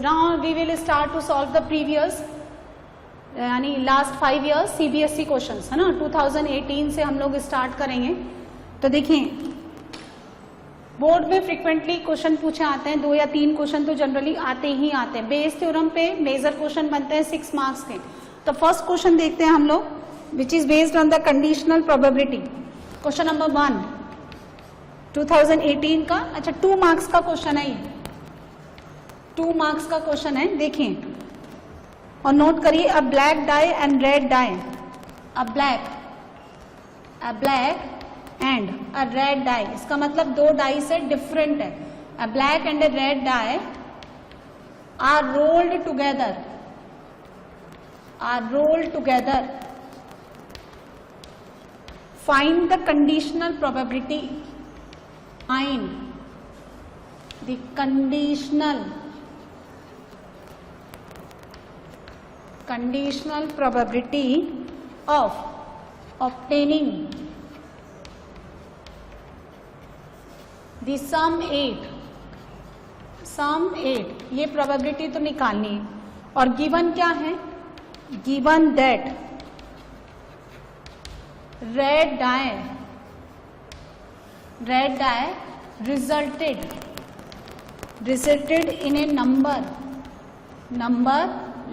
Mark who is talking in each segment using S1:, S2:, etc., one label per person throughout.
S1: Now we will start to solve the previous यानी last 5 years CBSE questions है ना। 2018 से हम लोग स्टार्ट करेंगे। तो देखिए बोर्ड में फ्रिक्वेंटली क्वेश्चन पूछे आते हैं, 2 या 3 क्वेश्चन तो जनरली आते ही आते हैं। बेस थ्योरम पे मेजर क्वेश्चन बनते हैं 6 मार्क्स के। तो फर्स्ट क्वेश्चन देखते हैं हम लोग, which is based on the conditional probability. Question number 1 2018 का, अच्छा 2 मार्क्स का क्वेश्चन है ये, 2 मार्क्स का क्वेश्चन है। देखिए और नोट करिए, a black die and red die, a black and a red die, इसका मतलब 2 डाई से डिफरेंट है। A black and a red die are rolled together, find the conditional probability, find the conditional probability of obtaining the sum 8, ये probability तो निकालनी है। और given क्या है, given that red die resulted in a number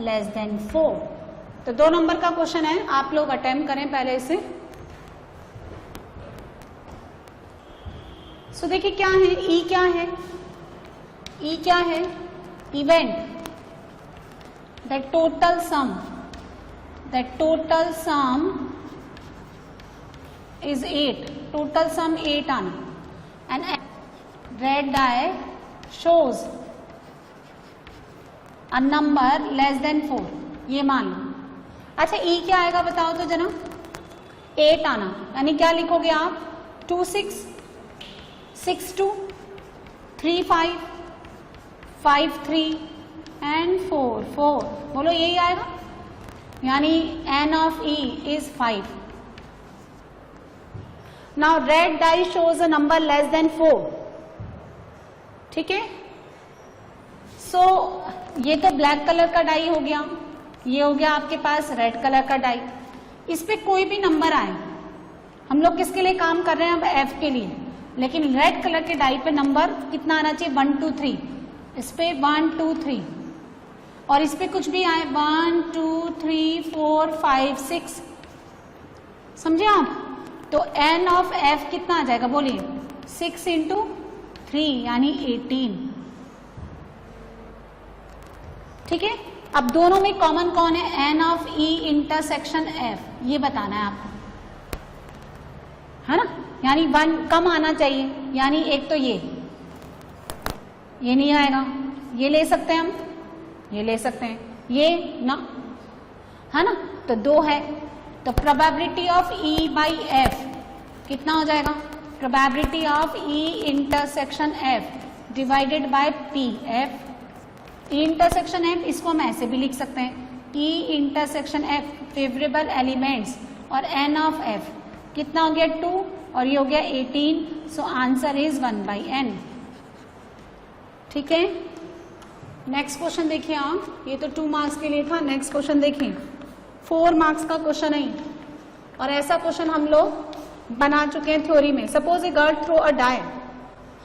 S1: less than 4। तो 2 number का question है, आप लोग अटेम्प्ट करें पहले इसे। सो देखिए क्या है, ई क्या है, event, the total sum is 8, total sum 8 आना, and red die shows a number less than 4, ये मान लो। अच्छा ई क्या आएगा बताओ तो जना, 8 आना, यानी क्या लिखोगे आप, 2 6 6 2 3 5 5 3 and 4 4, बोलो यही आएगा, यानी n of e is 5। Now red die shows a number less than 4, ठीक है। सो ये तो ब्लैक कलर का डाई हो गया, ये हो गया आपके पास रेड कलर का डाई। इस पे कोई भी नंबर आए, हम लोग किसके लिए काम कर रहे हैं, अब एफ के लिए, लेकिन रेड कलर के डाई पे नंबर कितना आना चाहिए, 1 2 3, इस पे 1 2 3, और इस पे कुछ भी आए 1 2 3 4 5 6, समझे आप। तो n ऑफ f कितना आ जाएगा, बोलिए 6 × 3 यानी 18, ठीक है। अब दोनों में कॉमन कौन है, n of e intersection f, ये बताना है आपको, है ना। यानी 1 कम आना चाहिए, यानी एक तो ये नहीं आएगा, ये ले सकते हैं हम, ये ले सकते हैं, ये ना, है ना। तो 2 है, तो probability of E by F कितना हो जाएगा, probability of E intersection F divided by P F, E intersection F इसको हम ऐसे भी लिख सकते हैं, E intersection F favourable elements, और N ऑफ F कितना हो गया 2 और ये हो गया 18, सो आंसर इज 1/n, ठीक है। नेक्स्ट क्वेश्चन देखिए आप, ये तो 2 मार्क्स के लिए था। नेक्स्ट क्वेश्चन देखिए, 4 मार्क्स का क्वेश्चन है, और ऐसा क्वेश्चन हम लोग बना चुके हैं थ्योरी में। Suppose a girl throw a die,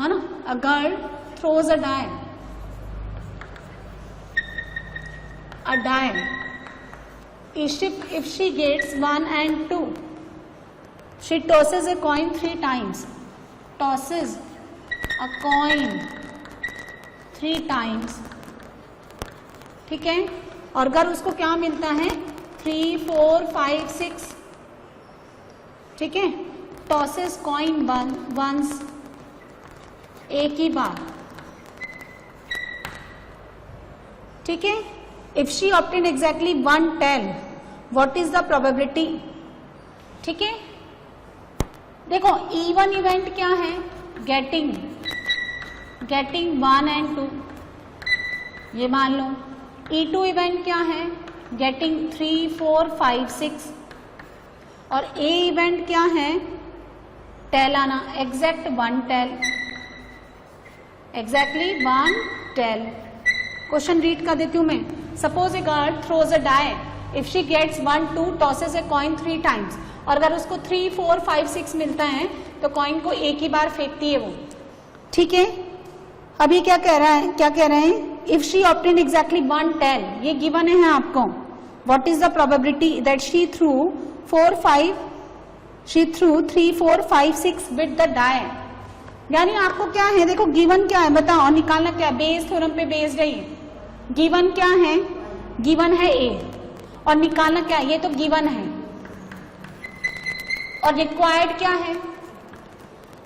S1: है ना, a girl throws a die, if she gets 1 and 2, she tosses a coin 3 times, tosses a coin 3 times, ठीक है। और अगर उसको क्या मिलता है 3 4 5 6, ठीक है, टॉसेस कॉइन वंस, एक ही बार, ठीक है। If she obtain exactly 1 tail, what is the probability, ठीक है। देखो E1 इवेंट क्या है, गेटिंग 1 and 2, ये मान लो। E2 इवेंट क्या है, गेटिंग 3 4 5 6, और A इवेंट क्या है, टेल आना, exact 1 tail, exactly 1 tail, question read कर देती हूँ मैं. Suppose a girl throws a die. If she gets 1, 2, tosses a coin 3 times. और अगर उसको 3, 4, 5, 6 मिलता है तो कॉइन को एक ही बार फेंकती है वो. ठीक है. अभी क्या कह रहे हैं? If she obtain exactly 1 tail. ये गिवन है आपको. What is the probability that she threw 3, 4, 5, 6 with the die. यानी आपको क्या है, देखो गिवन क्या है बताओ, निकालना क्या है. बेस थ्योरम पे बेस्ड है ये. गिवन क्या है? गिवन है ए. और निकालना क्या है? ये तो गिवन है. और रिक्वायर्ड क्या है?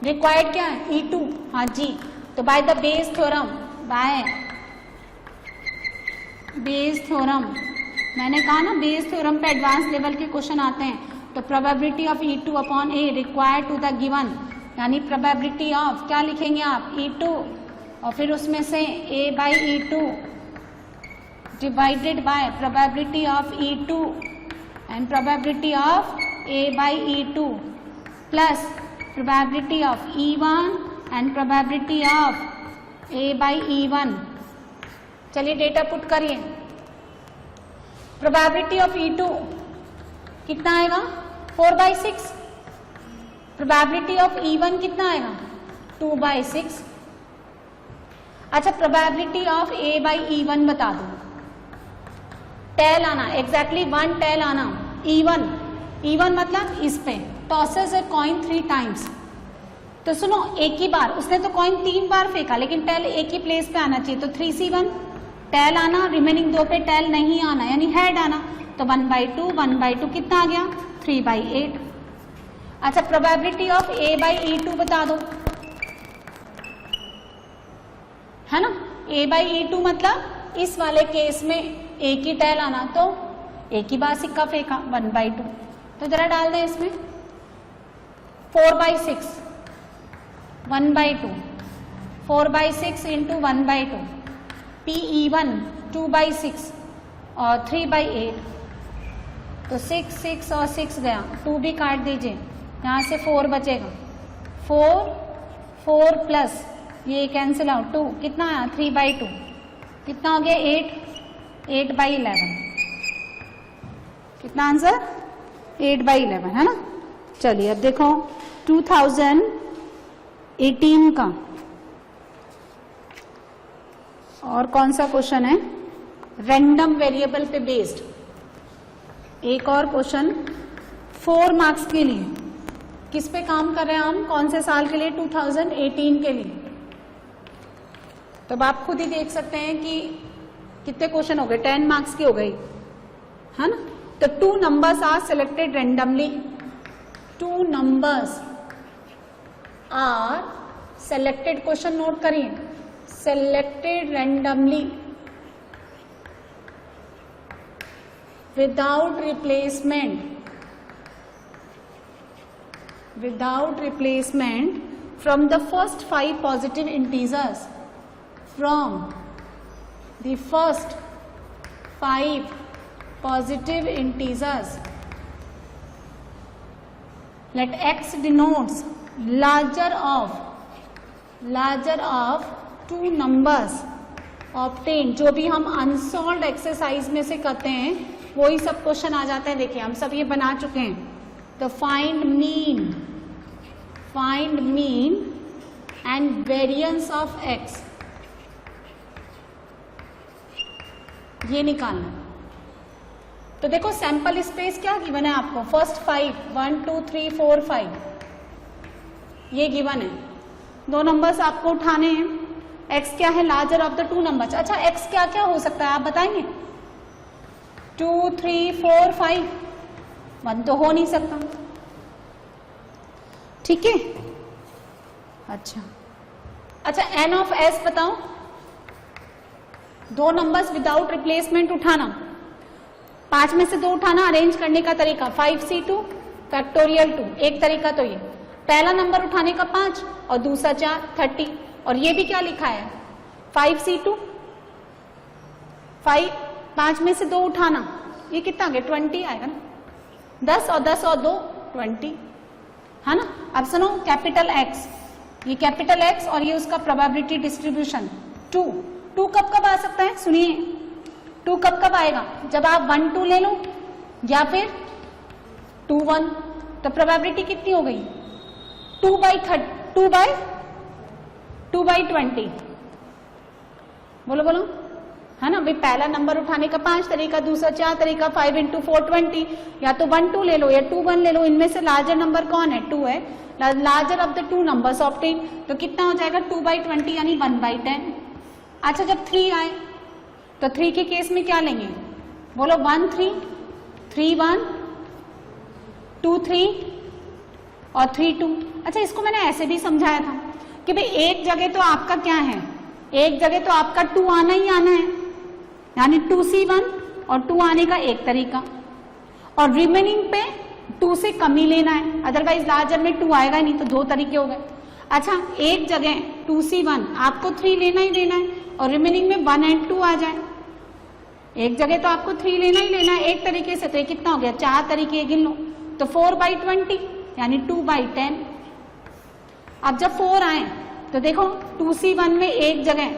S1: रिक्वायर्ड क्या है? E2. हाँ जी. तो बाय द बेस थ्योरम, मैंने कहा ना बेस थ्योरम पे एडवांस लेवल के क्वेश्चन आते हैं. तो probability of E2 upon a required to the given, यानी प्रोबेबिलिटी ऑफ क्या लिखेंगे आप? E2 और फिर उसमें से A by E2 divided by probability of E2 and probability of A by E2 plus probability of E1 and probability of A by E1. चलिए data put करिए. प्रोबेबिलिटी ऑफ E2 कितना आएगा? 4/6. प्रोबेबिलिटी ऑफ E1 कितना आएगा? 2/6. अच्छा, probability of A by E1 बता दो. Tell आना, एग्जैक्टली 1 टेल आना. E1 मतलब इस पे टॉसेस ए कॉइन 3 टाइम्स. तो सुनो, एक ही बार उसने तो कॉइन 3 बार फेंका, लेकिन टेल एक ही प्लेस पे आना चाहिए. तो 3C1 टेल आना, रिमेनिंग 2 पे टेल नहीं आना, यानी हेड आना. तो 1/2 कितना आ गया? 3/8. अच्छा, probability of A by E2 बता दो, है ना. A बाई E2 मतलब इस वाले केस में एक ही टेल आना, तो एक ही बार सिक्का फेंका 1/2. तो जरा डाल दें इसमें 4/6 1/2 4/6 इंटू 1/2 PE1 2/6 और 3/8. तो 6 और 6 गया, 2 भी काट दीजिए, यहाँ से 4 बचेगा. 4 प्लस ये कैंसिल आउट 2 कितना आया? 3/2 कितना हो गया? 8/11. कितना आंसर? 8/11 है ना. चलिए अब देखो 2018 का और कौन सा क्वेश्चन है? रैंडम वेरिएबल पे बेस्ड एक और क्वेश्चन 4 मार्क्स के लिए. किस पे काम कर रहे हैं हम? कौन से साल के लिए? 2018 के लिए. तो अब आप खुद ही देख सकते हैं कि कितने क्वेश्चन हो गए. 10 मार्क्स की हो गई, है ना. तो 2 numbers are selected randomly. 2 numbers are selected, question note करिए, selected randomly without replacement from the first 5 positive integers. From the first 5 positive integers, let x denotes larger of 2 numbers obtained. जो भी हम अनसॉल्व्ड एक्सरसाइज में से करते हैं वही सब क्वेश्चन आ जाते हैं. देखिए हम सब ये बना चुके हैं. तो find mean and variance of x, ये निकालना. तो देखो सैंपल स्पेस क्या गिवन है आपको? फर्स्ट 5 1 2 3 4 5 ये गिवन है. 2 नंबर्स आपको उठाने हैं. x क्या है? Larger of the 2 numbers. अच्छा, x क्या क्या हो सकता है आप बताएंगे? 2 3 4 5 1 तो हो नहीं सकता. ठीक है. अच्छा n ऑफ s बताओ. 2 नंबर्स विदाउट रिप्लेसमेंट उठाना, 5 में से 2 उठाना. अरेंज करने का तरीका 5C2 फैक्टोरियल 2. एक तरीका तो ये, पहला नंबर उठाने का 5 और दूसरा 4 30. और ये भी क्या लिखा है? 5C2 5 में से 2 उठाना, ये कितना आ गया? 20 आएगा ना. 10 और 2 20, है ना. अब सुनो, कैपिटल X, ये कैपिटल X और ये उसका प्रोबेबिलिटी डिस्ट्रीब्यूशन 2 2 कब कब आ सकता है? सुनिए, 2 कब कब आएगा? जब आप 1 2 ले लो या फिर 2 1, तो प्रोबेबिलिटी कितनी हो गई? 2 बाई 20। बोलो बोलो, है ना भाई। पहला नंबर उठाने का 5 तरीका, दूसरा 4 तरीका, 5 into 4 20, या तो 1 2 ले लो या 2 1 ले लो। इनमें से लार्जर नंबर कौन है? 2 है। Larger of the 2 numbers obtain, तो कितना हो जाएगा? 2 बाई 20 यानी 1 बाई 10। अच्छा, जब 3 आए तो 3 के केस में क्या लेंगे? बोलो 1 3, 3 1, 2 3 और 3 2। अच्छा, इसको मैंने ऐसे भी समझाया था कि भाई एक जगह तो आपका क्या है, एक जगह तो आपका 2 आना ही आना है, यानी 2C1 और 2 आने का एक तरीका, और रिमेनिंग पे 2 से कम ही लेना है, अदरवाइज लार्जर में 2 आएगा ही नहीं, तो 2 तरीके हो गए। अच्छा, एक जगह 2C1 आपको 3 लेना ही लेना है और रिमेनिंग में 1 and 2 आ जाए। एक जगह तो आपको 3 लेना ही लेना है एक तरीके से, तो ये कितना हो गया? 4 तरीके गिन लो, तो 4 बाई 20 यानी 2 बाई 10। अब जब 4 आए तो देखो 2C1 में एक जगह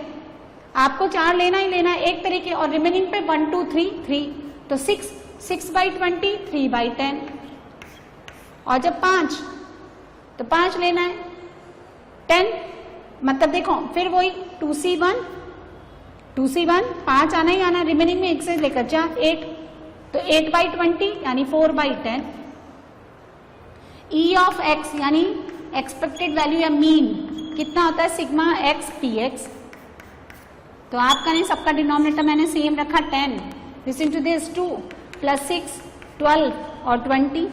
S1: आपको 4 लेना ही लेना है एक तरीके, और रिमेनिंग पे 1 2 3 3, तो 6 बाई 20, 3 बाई 10। और जब 5 तो 5 लेना है 10, मतलब देखो फिर वही 2C1 5 आना ही आना, रिमेनिंग में 1 से लेकर 4 8, तो 8 बाई 20 यानी 4 बाई 10। ई ऑफ एक्स यानी एक्सपेक्टेड वैल्यू या मीन कितना होता है? Sigma X P x. तो आपका नहीं, सबका डिनोमिनेटर मैंने सेम रखा 10, लिसन टू दिस 2 + 6 12 और 20,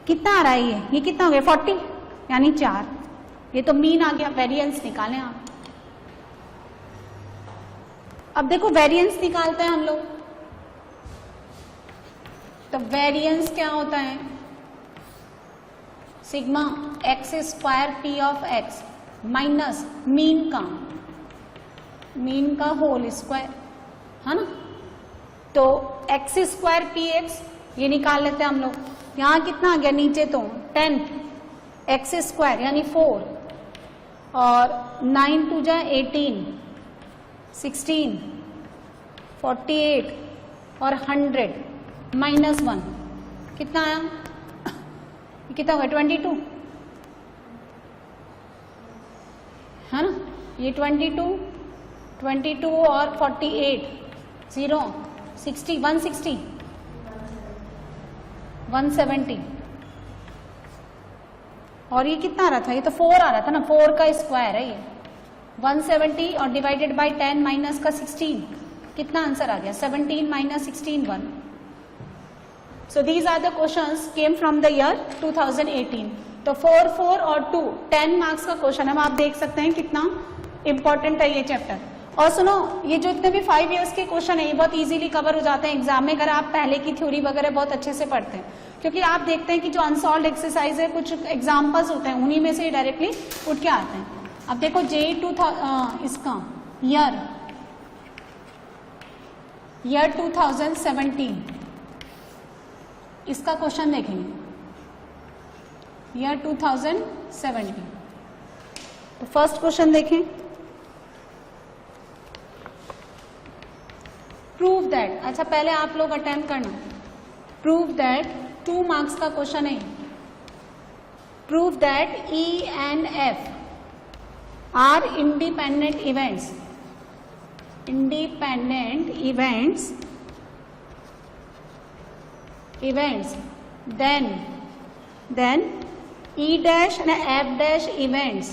S1: कितना आ रहा है? ये कितना हो गया? 40 यानी 4। ये तो मीन आ गया, वेरिएंस निकालें आप। अब देखो वेरिएंस निकालते हैं हम लोग, तो वेरिएंस क्या होता है? Sigma x square P of x minus mean का होल स्क्वायर, है ना। तो एक्स स्क्वायर पी एक्स ये निकाल लेते हैं हम लोग। यहां कितना आ गया नीचे? तो 10 एक्स स्क्वायर यानी 4 और 9 2 जा 18 16 48 और 100 माइनस 1 कितना आया? कितना हुआ? 22, है ना। ये 22 और 48 0 60 160 170, और ये कितना आ रहा था? ये तो 4 आ रहा था ना, 4 का स्क्वायर है ये 170, और डिवाइडेड बाय 10 माइनस का 16, कितना आंसर आ गया? 17 minus 16 1। So these are the questions came from the year 2018. तो 4 4 और 2 10 मार्क्स का क्वेश्चन है। आप देख सकते हैं कितना इंपॉर्टेंट है ये चैप्टर। और सुनो, ये जो इतने भी 5 इयर्स के क्वेश्चन है ये बहुत इजीली कवर हो जाते हैं एग्जाम में, अगर आप पहले की थ्योरी वगैरह बहुत अच्छे से पढ़ते हैं, क्योंकि आप देखते हैं कि जो अनसॉल्व एक्सरसाइज है कुछ एग्जाम्पल्स होते हैं उन्हीं में से डायरेक्टली उठ के आते हैं। अब देखो इसका ईयर 2017 इसका क्वेश्चन देखेंगे, ईयर 2017। तो फर्स्ट क्वेश्चन देखें, प्रूव दैट। अच्छा पहले आप लोग अटेम्प्ट करना। प्रूव दैट 2 मार्क्स का क्वेश्चन है। Prove that E and F are independent events. Independent events then E dash and F dash events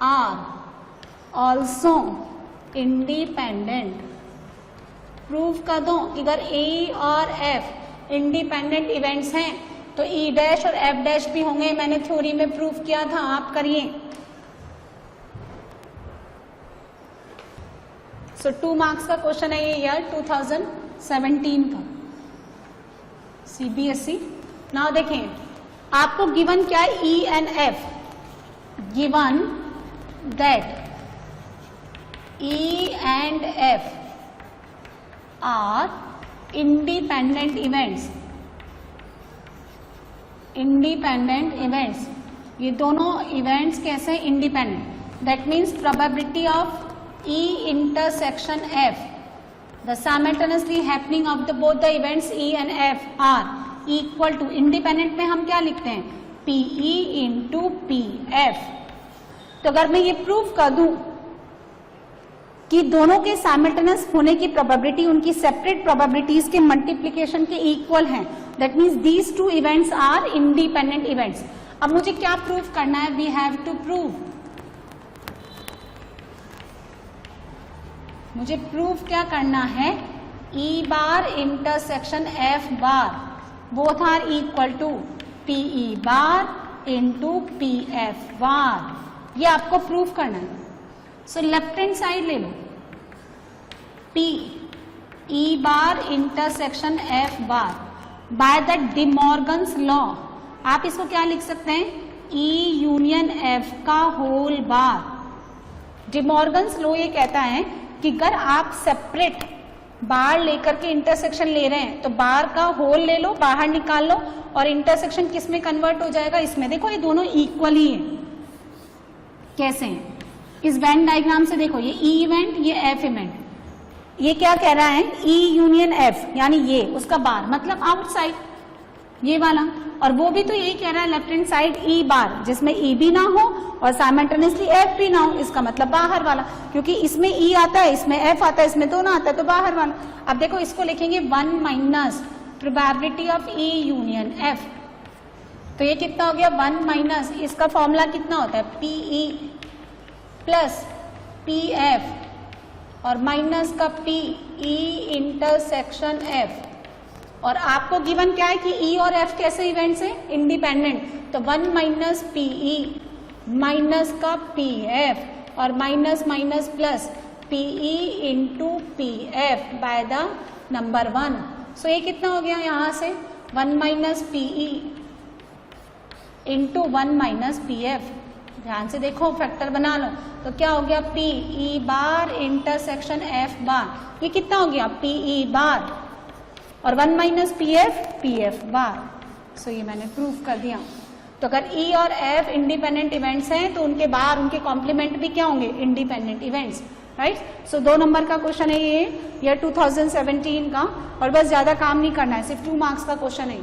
S1: are also independent। Proof कर दो कि अगर E और F इंडिपेंडेंट इवेंट्स हैं तो E डैश और F डैश भी होंगे। मैंने थ्योरी में प्रूफ किया था, आप करिए। सो 2 मार्क्स का क्वेश्चन है ये ईयर 2017 का CBSE। नाउ देखें आपको गिवन क्या है, E and F। Given that E and F are independent events. Independent events, ये दोनों इवेंट्स कैसे independent. That means probability of E intersection F, the simultaneously happening of the both the events E and F are equal to, independent में हम क्या लिखते हैं, PE into PF। तो अगर मैं ये प्रूव कर दूं कि दोनों के साइमल्टेनियस होने की प्रोबेबिलिटी उनकी सेपरेट प्रोबेबिलिटीज के मल्टीप्लीकेशन के इक्वल हैं, that means these two events are independent events. अब मुझे क्या प्रूव करना है, वी हैव टू प्रूव, मुझे प्रूव क्या करना है, E bar intersection F bar both are equal to PE bar into PF bar, ये आपको प्रूव करना है। सो लेफ्ट हैंड साइड ले लो, P E bar intersection F bar by the De Morgan's law, आप इसको क्या लिख सकते हैं, E यूनियन F का होल बार। डिमॉर्गन्स लॉ ये कहता है कि अगर आप सेपरेट बार लेकर के इंटरसेक्शन ले रहे हैं तो बार का होल ले लो, बाहर निकाल लो और इंटरसेक्शन किस में कन्वर्ट हो जाएगा, इसमें। देखो ये दोनों इक्वल ही है। कैसे हैं, इस वेन डायग्राम से देखो, ये E इवेंट, ये F इवेंट, ये क्या कह रहा है, E यूनियन F, यानी ये उसका बार मतलब आउटसाइड ये वाला, और वो भी तो यही कह रहा है लेफ्ट हैंड साइड E बार जिसमें E भी ना हो और साइमल्टेनियसली F भी ना हो, इसका मतलब बाहर वाला, क्योंकि इसमें E आता है, इसमें F आता है, इसमें दोनों आता है, तो बाहर वाला। अब देखो इसको लिखेंगे 1 minus probability of E union F, तो ये कितना हो गया, 1 माइनस, इसका फॉर्मूला कितना होता है, PE प्लस PF और माइनस का PE इंटरसेक्शन F, और आपको गिवन क्या है कि E और F कैसे इवेंट्स हैं, इंडिपेंडेंट, तो 1 माइनस PE माइनस का PF और minus minus plus PE into PF by the number 1। सो ये कितना हो गया यहां से, 1 minus PE into 1 minus PF, ध्यान से देखो फैक्टर बना लो, तो क्या हो गया, PE बार इंटरसेक्शन F बार, ये कितना हो गया, PE बार और 1 माइनस PF बार। सो ये मैंने प्रूव कर दिया। तो अगर E और F इंडिपेंडेंट इवेंट्स हैं तो उनके बाहर उनके कॉम्प्लीमेंट भी क्या होंगे, इंडिपेंडेंट इवेंट्स, राइट। सो 2 नंबर का क्वेश्चन है ये 2017 का, और बस ज्यादा काम नहीं करना है, सिर्फ 2 मार्क्स का क्वेश्चन है।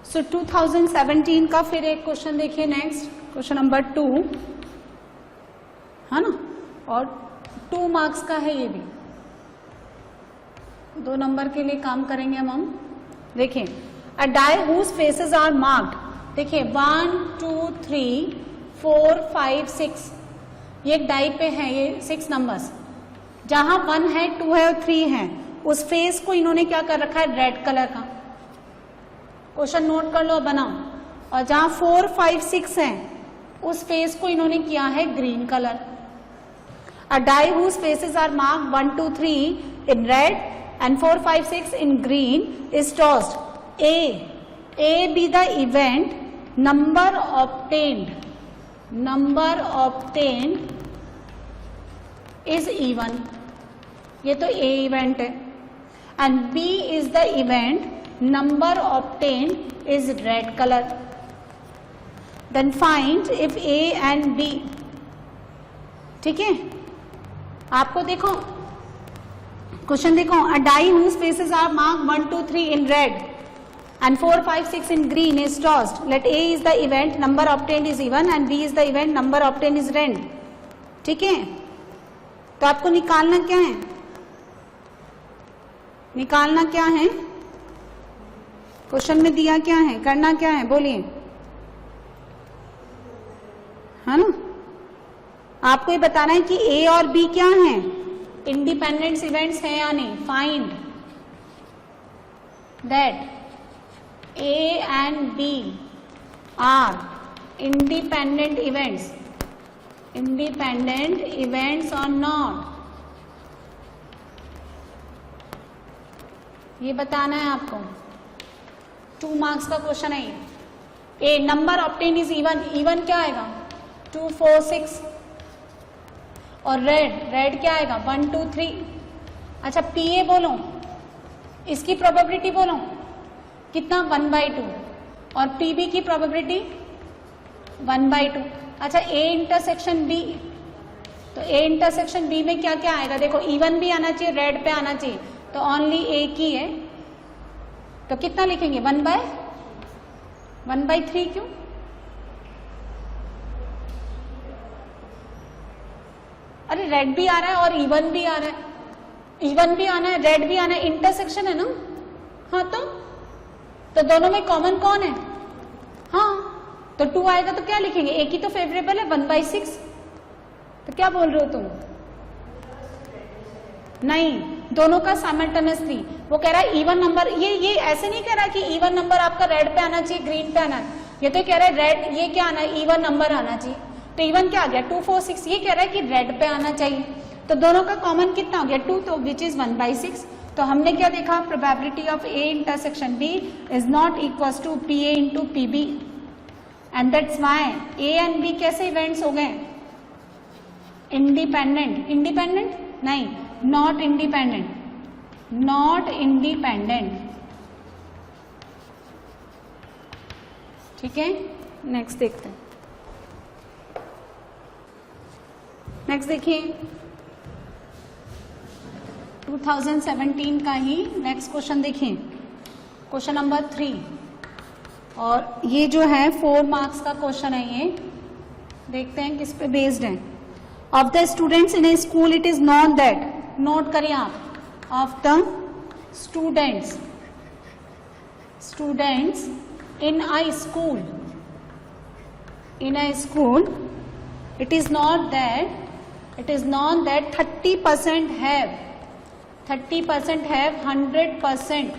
S1: सो 2017 का फिर एक क्वेश्चन देखिए, नेक्स्ट क्वेश्चन नंबर 2 है ना, और 2 मार्क्स का है, ये भी 2 नंबर के लिए काम करेंगे हम। देखिए, a die whose faces are marked, देखिए 1 2 3 4 5 6, ये एक डाई पे है, ये 6 नंबर्स, जहां 1 है 2 है और 3 है, उस फेस को इन्होंने क्या कर रखा है, रेड कलर का। क्वेश्चन नोट कर लो, बनाओ। और जहां 4 5 6 है उस फेस को इन्होंने किया है green colour. A die whose faces are marked 1 2 3 in red and 4 5 6 in green is tossed. A be the event, number obtained is even, ये तो A event है, and B is the event, number obtained is red color. Then find if A and B, ठीक है। आपको देखो question देखो, a die whose faces are marked 1 2 3 in red and 4 5 6 in green is tossed, let A is the event, number obtained is even and B is the event, number obtained is red. ठीक है, तो आपको निकालना क्या है, निकालना क्या है, क्वेश्चन में दिया क्या है, करना क्या है, बोलिए, है ना। आपको ये बताना है कि A और B क्या हैं, इंडिपेंडेंट इवेंट्स हैं या नहीं। Find that A and B are independent events और नॉट, ये बताना है आपको। 2 मार्क्स का क्वेश्चन है ये। A number obtain is even, even क्या आएगा 2 4 6, और रेड क्या आएगा 1 2 3। अच्छा PA बोलो, इसकी प्रोबेबिलिटी बोलो कितना 1/2, और PB की प्रोबेबिलिटी 1/2। अच्छा A इंटरसेक्शन B, तो A इंटरसेक्शन B में क्या क्या आएगा? देखो इवन भी आना चाहिए, रेड पे आना चाहिए, तो ओनली एक ही है, तो कितना लिखेंगे? 1/3 क्यों? अरे रेड भी आ रहा है और इवन भी आ रहा है, इवन भी आना है, रेड भी आना है, इंटरसेक्शन है ना। हाँ तो दोनों में कॉमन कौन है? हाँ तो 2 आएगा, तो क्या लिखेंगे? एक ही तो फेवरेबल है, 1/6। तो क्या बोल रहे हो तुम? नहीं, दोनों का साइमल्टेनियसली। वो कह रहा है इवन नंबर, ये ऐसे नहीं कह रहा कि इवन नंबर आपका रेड पे आना चाहिए, ग्रीन पे आना, ये तो कह रहा है रेड, ये क्या आना है? इवन नंबर आना चाहिए। तो इवन क्या आ गया? 2 4 6, ये कह रहा है कि रेड पे आना चाहिए। तो दोनों का कॉमन कितना हो गया? 2, तो विच इज 1/6। तो हमने क्या देखा? Probability of A intersection B is not equal to PA into PB, and that's why A and B कैसे इवेंट्स हो गए? इंडिपेंडेंट। इंडिपेंडेंट नहीं, नॉट इंडिपेंडेंट, नॉट इंडिपेंडेंट। ठीक है, नेक्स्ट देखते हैं। नेक्स्ट देखिए 2017 का ही नेक्स्ट क्वेश्चन देखिए, क्वेश्चन नंबर 3, और ये जो है 4 मार्क्स का क्वेश्चन है। ये देखते हैं किस पे बेस्ड है। Of the students in A school it is known that, note करिए आप, of the students in a school, it is known that 30% have 100%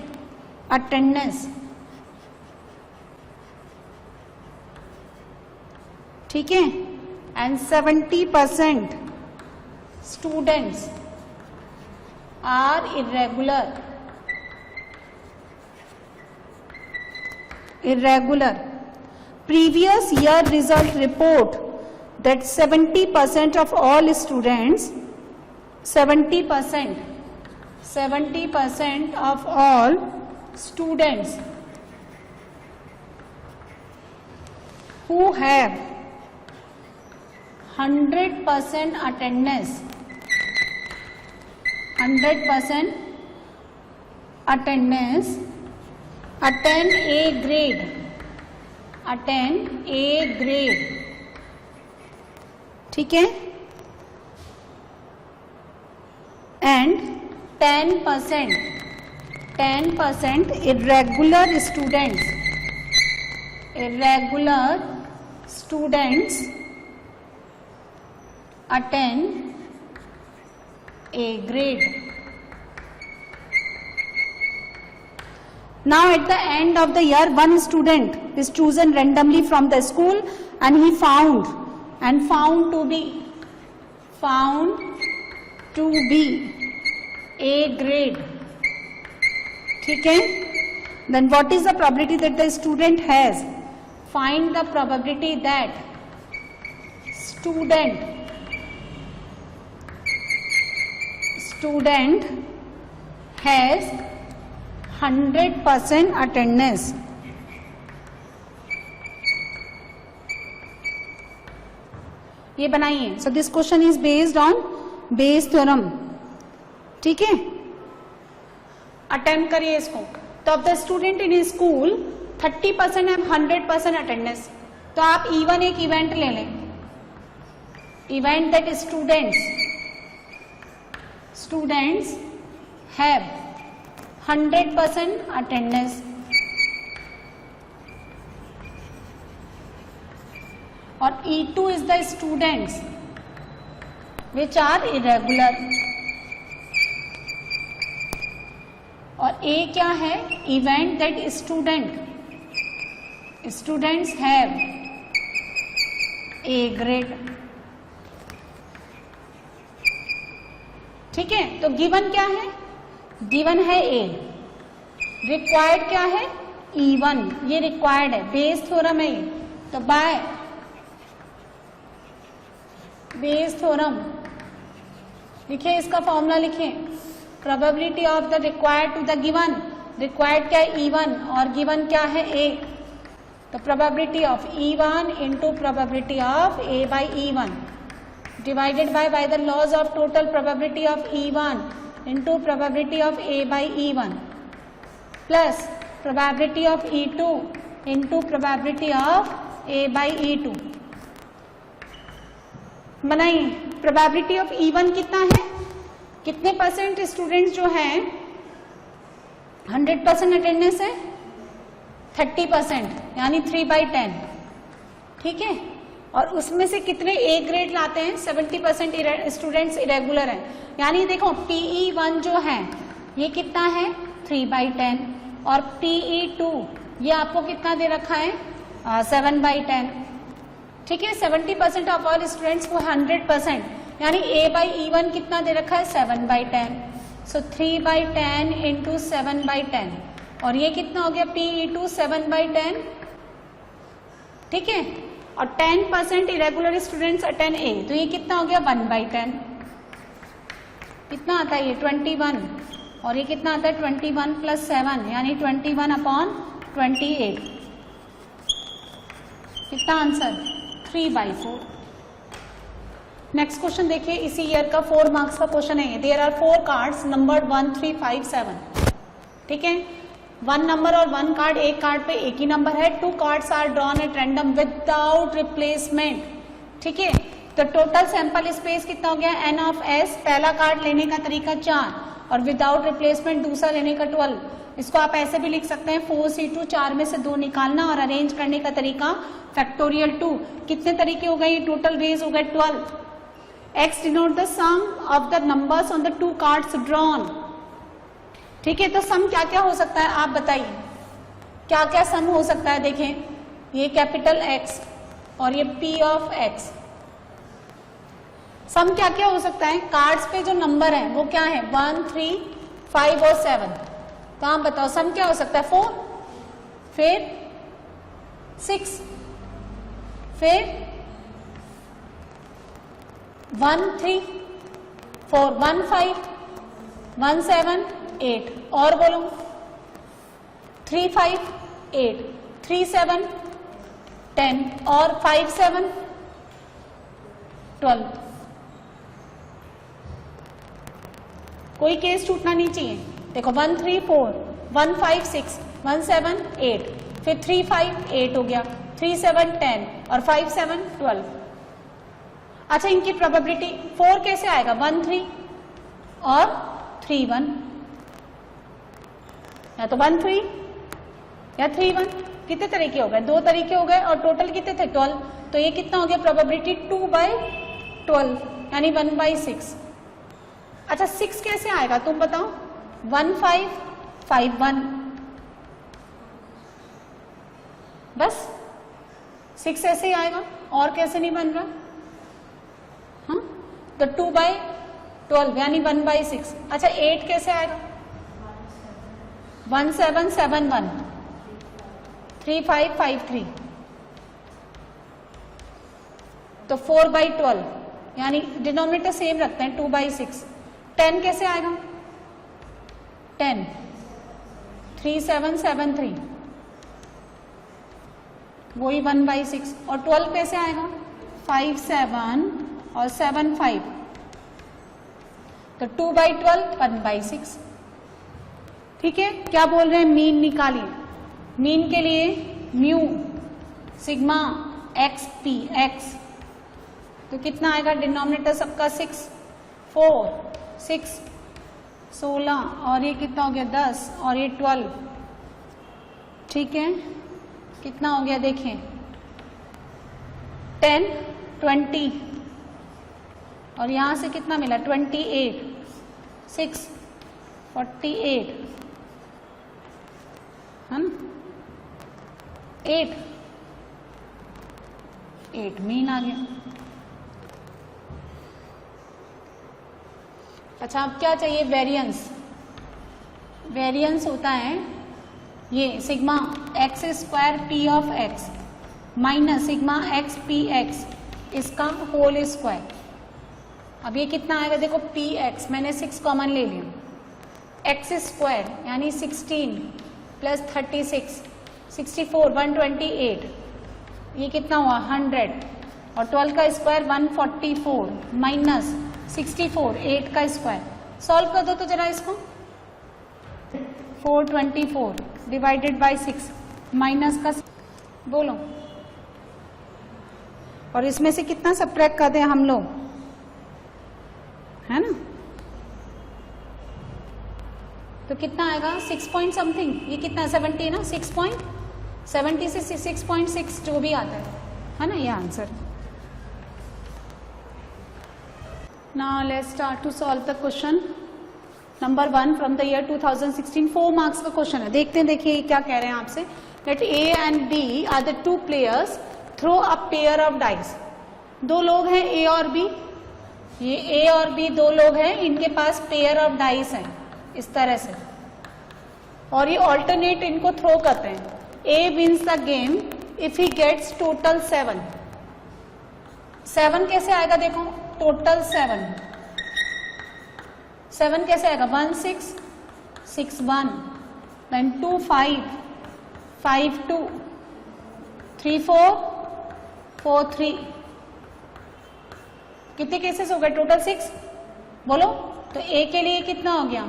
S1: attendance। ठीक है, and 70% students are irregular। Previous year result report that 70% of all students, 70% of all students who have 100% attendance, 100% attendance attend A grade, ठीक है, and 10% irregular students attend A grade। Now at the end of the year, one student is chosen randomly from the school and he found to be A grade। ठीक है, then what is the probability that the student has? Find the probability that student has 100% attendance। ये बनाइए। So this question is based on Bayes theorem. ठीक है, attempt करिए इसको। तो of the student in school 30% है 100% अटेंडेंस, तो आप इवन एक इवेंट ले लें, event that students have 100% attendance, और E2 is the students which are irregular, और A क्या है? event that students have A grade। ठीक है, तो गिवन क्या है? गिवन है A, रिक्वायर्ड क्या है? E1, ये रिक्वायर्ड है, बेस थ्योरम है ये। तो बाय बेस थ्योरम लिखिए, इसका फॉर्मूला लिखिए, probability of the required to the given. Required क्या है? E1 और गिवन क्या है? A। तो probability of E1 into probability of A by E1 divided by the laws of total probability of E1 into probability of A by E1 plus probability of E2 into probability of A by E2। बनाइए, probability of E1 कितना है, कितने percent students जो हैं 100% attendance है, 30%, यानी 3/10, ठीक है। और उसमें से कितने ए ग्रेड लाते हैं, 70% स्टूडेंट्स इरेगुलर हैं, यानी देखो PE1 जो है ये कितना है 3/10 और PE2 ये आपको कितना दे रखा है 7/10, ठीक है। 70% ऑफ ऑल स्टूडेंट्स को 100%, यानी A बाई E1 कितना दे रखा है 7/10, सो 3/10 इंटू 7/10 और ये कितना हो गया PE2 7/10, ठीक है। और 10% इरेगुलर स्टूडेंट्स अटेंड A, तो ये कितना हो गया 1/10, कितना आता है ये 21 और ये कितना आता है 21 प्लस 7 यानी 21/28, कितना आंसर 3/4। नेक्स्ट क्वेश्चन देखिए, इसी ईयर का 4 मार्क्स का क्वेश्चन है। देयर आर 4 कार्ड्स नंबर्ड 1, 3, 5, 7, ठीक है। 1 नंबर और 1 कार्ड, एक कार्ड पे एक ही नंबर है। 2 cards are drawn at random without replacement, ठीक है। तो टोटल सैंपल स्पेस कितना हो गया n ऑफ s, पहला कार्ड लेने का तरीका 4 और विदाउट रिप्लेसमेंट दूसरा लेने का 12। इसको आप ऐसे भी लिख सकते हैं 4c2, 4 में से 2 निकालना और अरेंज करने का तरीका फैक्टोरियल 2। कितने तरीके हो गए, टोटल रेज हो गए 12। x denote the sum of the numbers on the 2 cards drawn, ठीक है। तो सम क्या क्या हो सकता है आप बताइए, क्या क्या सम हो सकता है। देखें ये कैपिटल X और ये P ऑफ X, सम क्या क्या हो सकता है। कार्ड्स पे जो नंबर है वो क्या है 1, 3, 5 और 7, तो आप बताओ सम क्या हो सकता है 4, फिर 6, फिर 1, 3, 4, 1, 5, 1, 7, 8 और बोलो 3, 5, 8, 3, 7, 10 और 5, 7, 12। कोई केस छूटना नहीं चाहिए। देखो 1, 3, 4, 1, 5, 6, 1, 7, 8, फिर 3, 5, 8 हो गया, 3, 7, 10 और 5, 7, 12। अच्छा इनकी प्रोबेबिलिटी 4 कैसे आएगा 1, 3 और 3, 1, या तो 1, 3 या 3, 1। कितने तरीके हो गए, 2 तरीके हो गए और टोटल कितने थे 12, तो ये कितना हो गया प्रोबेबिलिटी 2/12 यानी 1/6। अच्छा 6 कैसे आएगा तुम बताओ, 1, 5, 5, 1, बस 6 ऐसे ही आएगा और कैसे नहीं बन रहा। हाँ तो 2/12 यानी 1/6। अच्छा 8 कैसे आएगा 1, 7, 7, 1, 3, 5, 5, 3, तो 4/12 यानी डिनोमिनेटर सेम रखते हैं 2/6। 10 कैसे आएगा 10, 3, 7, 7, 3, वही 1/6। और 12 कैसे आएगा 5, 7 और 7, 5, तो 2/12 1/6। ठीक है, क्या बोल रहे हैं मीन निकालिए। मीन के लिए mu sigma X P x, तो कितना आएगा डिनोमिनेटर सबका 6, 4, 6, 16 और ये कितना हो गया 10 और ये 12। ठीक है, कितना हो गया देखें 10, 20 और यहां से कितना मिला 28, 6, 48 है ना, 8 मीन आ गया। अच्छा अब क्या चाहिए वेरिएंस। वेरिएंस होता है ये sigma x square P of x minus sigma X P x इसका होल स्क्वायर। अब ये कितना आएगा देखो पी एक्स मैंने 6 कॉमन ले लिया, एक्स स्क्वायर यानी 16 प्लस 36 64, 128, ये कितना हुआ 100, और 12 का स्क्वायर 144 माइनस 64, 8 का स्क्वायर। सॉल्व कर दो तो जरा इसको। 424 डिवाइडेड बाय 6 माइनस का बोलो, और इसमें से कितना सब्ट्रैक्ट कर दें हम लोग, है ना? तो कितना आएगा 6 पॉइंट समथिंग, ये कितना 70 है ना, 6.70 से 6.6 जो भी आता है ना, ये answer. Now let's start to solve the question number 1 from the year 2016। 4 marks का क्वेश्चन है, देखते हैं, देखिए क्या कह रहे हैं आपसे। Let A and B are the 2 players throw a pair of dice. 2 लोग हैं ए और बी, ये ए और बी 2 लोग हैं, इनके पास पेयर ऑफ डाइस है इस तरह से, और ये ऑल्टरनेट इनको थ्रो करते हैं। A wins the game if he gets total 7। 7 कैसे आएगा देखो, टोटल 7 कैसे आएगा, 1 6 6 1, देन 2 5 5 2, 3 4 4 3। कितने केसेस हो गए टोटल 6, बोलो। तो ए के लिए कितना हो गया,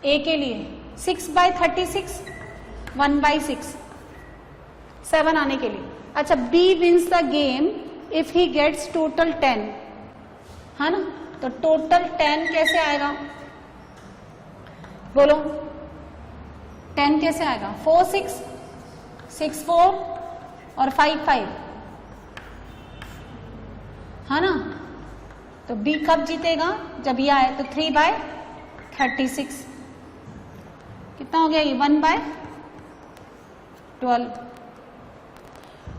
S1: ए के लिए 6/36, 1/6, 7 आने के लिए। अच्छा, B wins the game if he gets total 10, है ना? तो टोटल 10 कैसे आएगा, बोलो 10 कैसे आएगा, 4 6 6 4 और 5 5, है ना? तो बी कब जीतेगा, जब ये आए। तो 3/36 कितना हो गया, ये 1/12।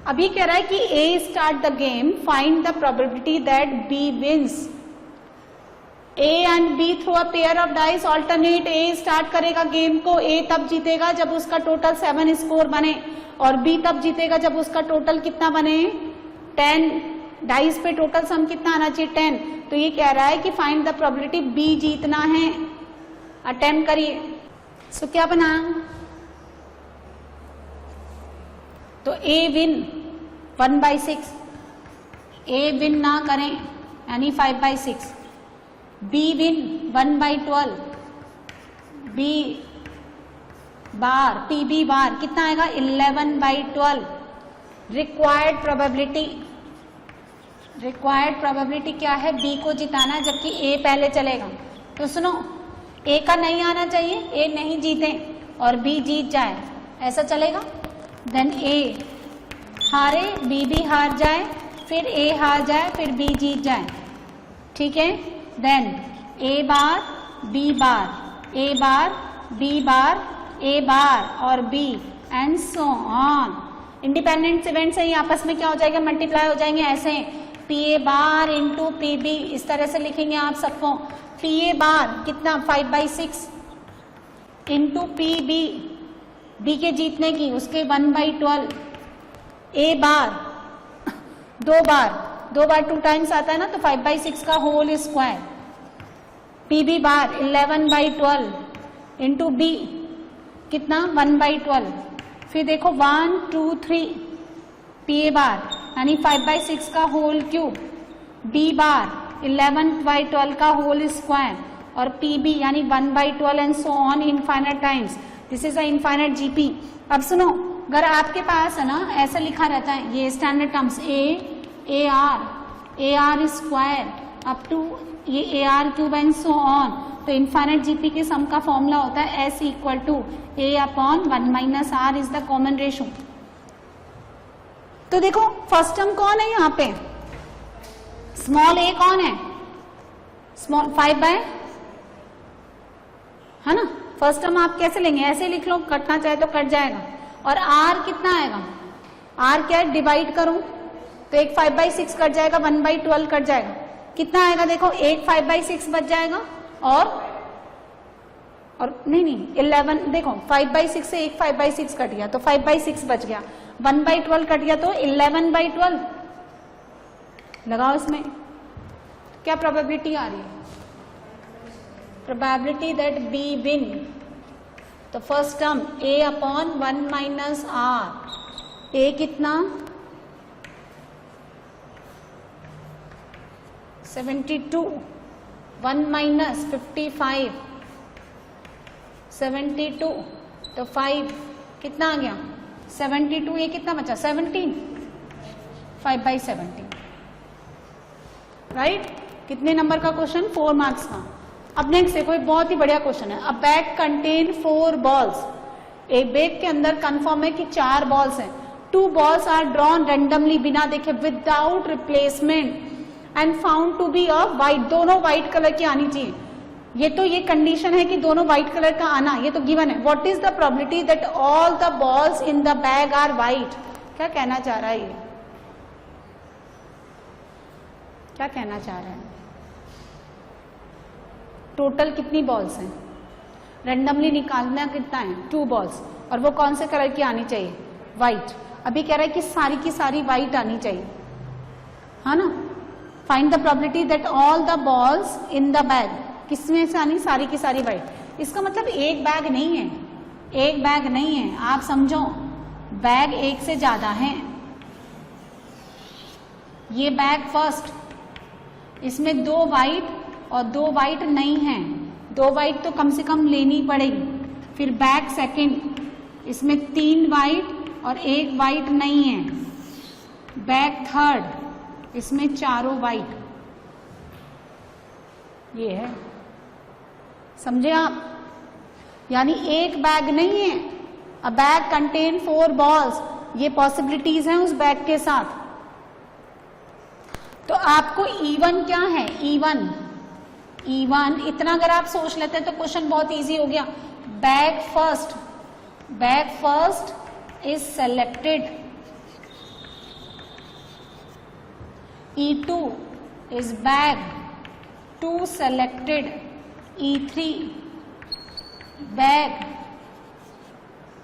S1: अभी कह रहा है कि A start the game, find the probability that B wins. A and B throw a pair of dice, alternate. A start करेगा गेम को, ए तब जीतेगा जब उसका टोटल 7 स्कोर बने, और बी तब जीतेगा जब उसका टोटल कितना बने, 10। डाइस पे टोटल सम कितना आना चाहिए, 10। तो ये कह रहा है कि फाइंड द प्रोबेबिलिटी बी जीतना है। अटेम्प्ट करिए। सो क्या बना, तो ए विन 1/6, ए विन ना करें यानी 5/6, B win 1/12, B bar P B bar कितना आएगा 11/12। रिक्वायर्ड प्रोबेबिलिटी क्या है, बी को जिताना, जबकि ए पहले चलेगा। तो सुनो, ए का नहीं आना चाहिए, ए नहीं जीते और बी जीत जाए, ऐसा चलेगा। देन ए हारे, बी भी हार जाए, फिर ए हार जाए, फिर बी जीत जाए, ठीक है। Then A bar B bar, A bar B bar, A bar और B and so on. Independent events है, आपस में क्या हो जाएगा, मल्टीप्लाई हो जाएंगे ऐसे, P A bar into P B, इस तरह से लिखेंगे आप सबको। पी ए बार कितना 5/6 इंटू पी बी, बी के जीतने की उसके 1/12। ए बार 2 बार 2 टाइम्स आता है ना, तो 5/6 का whole square. P B bar 11/12 into B कितना 1/12। फिर देखो 1 2 3 पी ए बार यानी 5/6 का होल क्यूब, बी बार 11/12 का होल स्क्वायर, और पी बी यानी 1/12 and so on infinite times. This is a infinite GP. अब सुनो, अगर आपके पास है ना ऐसा लिखा रहता है, ये standard terms A R square up to ये A R cube and so on, तो इनफाइनाइट जीपी के सम का फॉर्मूला होता है S equal to A/1 - R is the common ratio. तो देखो फर्स्ट टर्म कौन है यहाँ पे, स्मॉल a कौन है, स्मॉल 5 है ना। फर्स्ट टर्म आप कैसे लेंगे, ऐसे लिख लो, कटना चाहे तो कट जाएगा। और r कितना आएगा, r क्या है, डिवाइड करूं तो एक 5/6 कट जाएगा, 1/12 कट जाएगा, कितना आएगा देखो, एक 5/6 बच जाएगा, और नहीं 11, देखो 5/6 से एक 5/6 कट गया तो 5/6 बच गया, 1/12 कट गया तो 11/12 लगाओ। इसमें क्या प्रोबेबिलिटी आ रही है, प्रोबेबिलिटी दैट बी विन, तो first term a upon 1 minus r, a कितना 72, 1 माइनस 55, 72, तो 5 कितना आ गया 72, ये कितना बचा 17, 5/17, राइट। कितने नंबर का क्वेश्चन 4 मार्क्स का। अब नेक्स्ट देखो, एक बहुत ही बढ़िया क्वेश्चन है। अ बैग कंटेन 4 बॉल्स, एक बैग के अंदर कंफर्म है कि 4 बॉल्स हैं। 2 बॉल्स आर ड्रॉन रेंडमली, बिना देखे, without replacement and found to be of white, दोनों व्हाइट कलर की आनी चाहिए। ये तो ये कंडीशन है कि दोनों व्हाइट कलर का आना, ये तो गिवन है। What is the probability that all the balls in the bag are white? क्या कहना चाह रहा है ये, क्या कहना चाह रहा है? टोटल कितनी बॉल्स हैं, रेंडमली निकालना कितना है 2 बॉल्स, और वो कौन से कलर की आनी चाहिए व्हाइट। अभी कह रहा है कि सारी की सारी व्हाइट आनी चाहिए, है ना। Find the probability that all the balls in the bag, किसमें से आनी, सारी की सारी व्हाइट। इसका मतलब एक बैग नहीं है, एक बैग नहीं है, आप समझो बैग एक से ज्यादा है। ये बैग फर्स्ट, इसमें 2 व्हाइट और 2 व्हाइट नहीं है, 2 व्हाइट तो कम से कम लेनी पड़ेगी। फिर बैग सेकंड, इसमें 3 व्हाइट और 1 व्हाइट नहीं है। बैग थर्ड, इसमें 4 व्हाइट, ये है, समझे आप। यानी एक बैग नहीं है, अ बैग कंटेन 4 बॉल्स, ये पॉसिबिलिटीज हैं उस बैग के साथ। तो आपको E1 क्या है, E1 इतना अगर आप सोच लेते हैं तो क्वेश्चन बहुत इजी हो गया। Bag first is selected, E2 is bag 2 selected, E3 bag,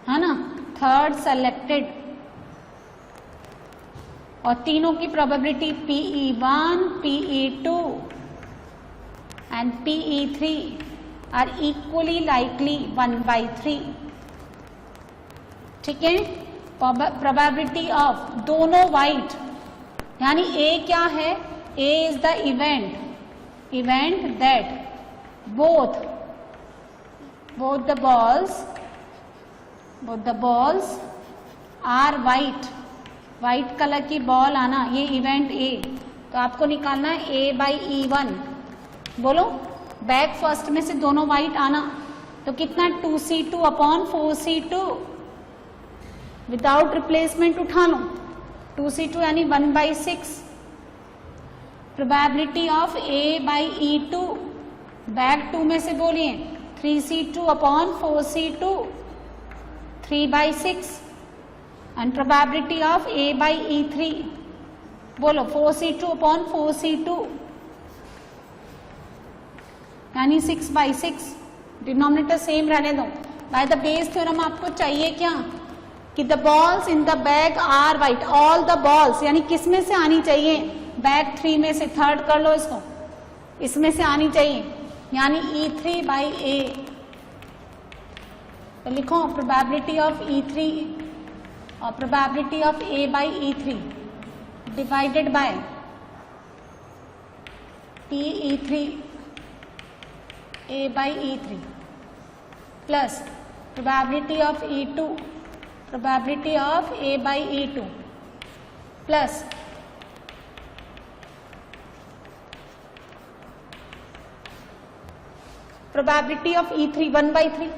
S1: है ना, थर्ड सेलेक्टेड, और तीनों की probability PE1, PE2 and PE3 are equally likely 1/3, ठीक है। प्रोबेबिलिटी ऑफ दोनों व्हाइट, यानी A क्या है, A is the event that both the balls are white colour की बॉल आना, ये इवेंट A। तो आपको निकालना है A/E1। बोलो, बैग फर्स्ट में से दोनों व्हाइट आना, तो कितना 2C2 upon 4C2, without replacement उठा लो, 2C2 यानी 1/6। प्रोबेबिलिटी ऑफ A/E2, बैग 2 में से बोलिए 3C2 upon 4C2, 3/6, and probability of A/E3, बोलो 4C2 अपॉन 4C2, यानी 6/6। डिनोमिनेटर सेम रहने दो। बाय द बेस थ्योरम आपको चाहिए क्या, कि the balls in the bag are white, all the balls, यानी किस में से आनी चाहिए, बैग 3 में से, थर्ड कर लो इसको, इसमें से आनी चाहिए, यानी E3/A। तो लिखो प्रोबेबिलिटी ऑफ E3 और probability of A/E3 divided by PE3 A/E3 plus probability of E2, probability of A/E2 plus probability of E3 1/3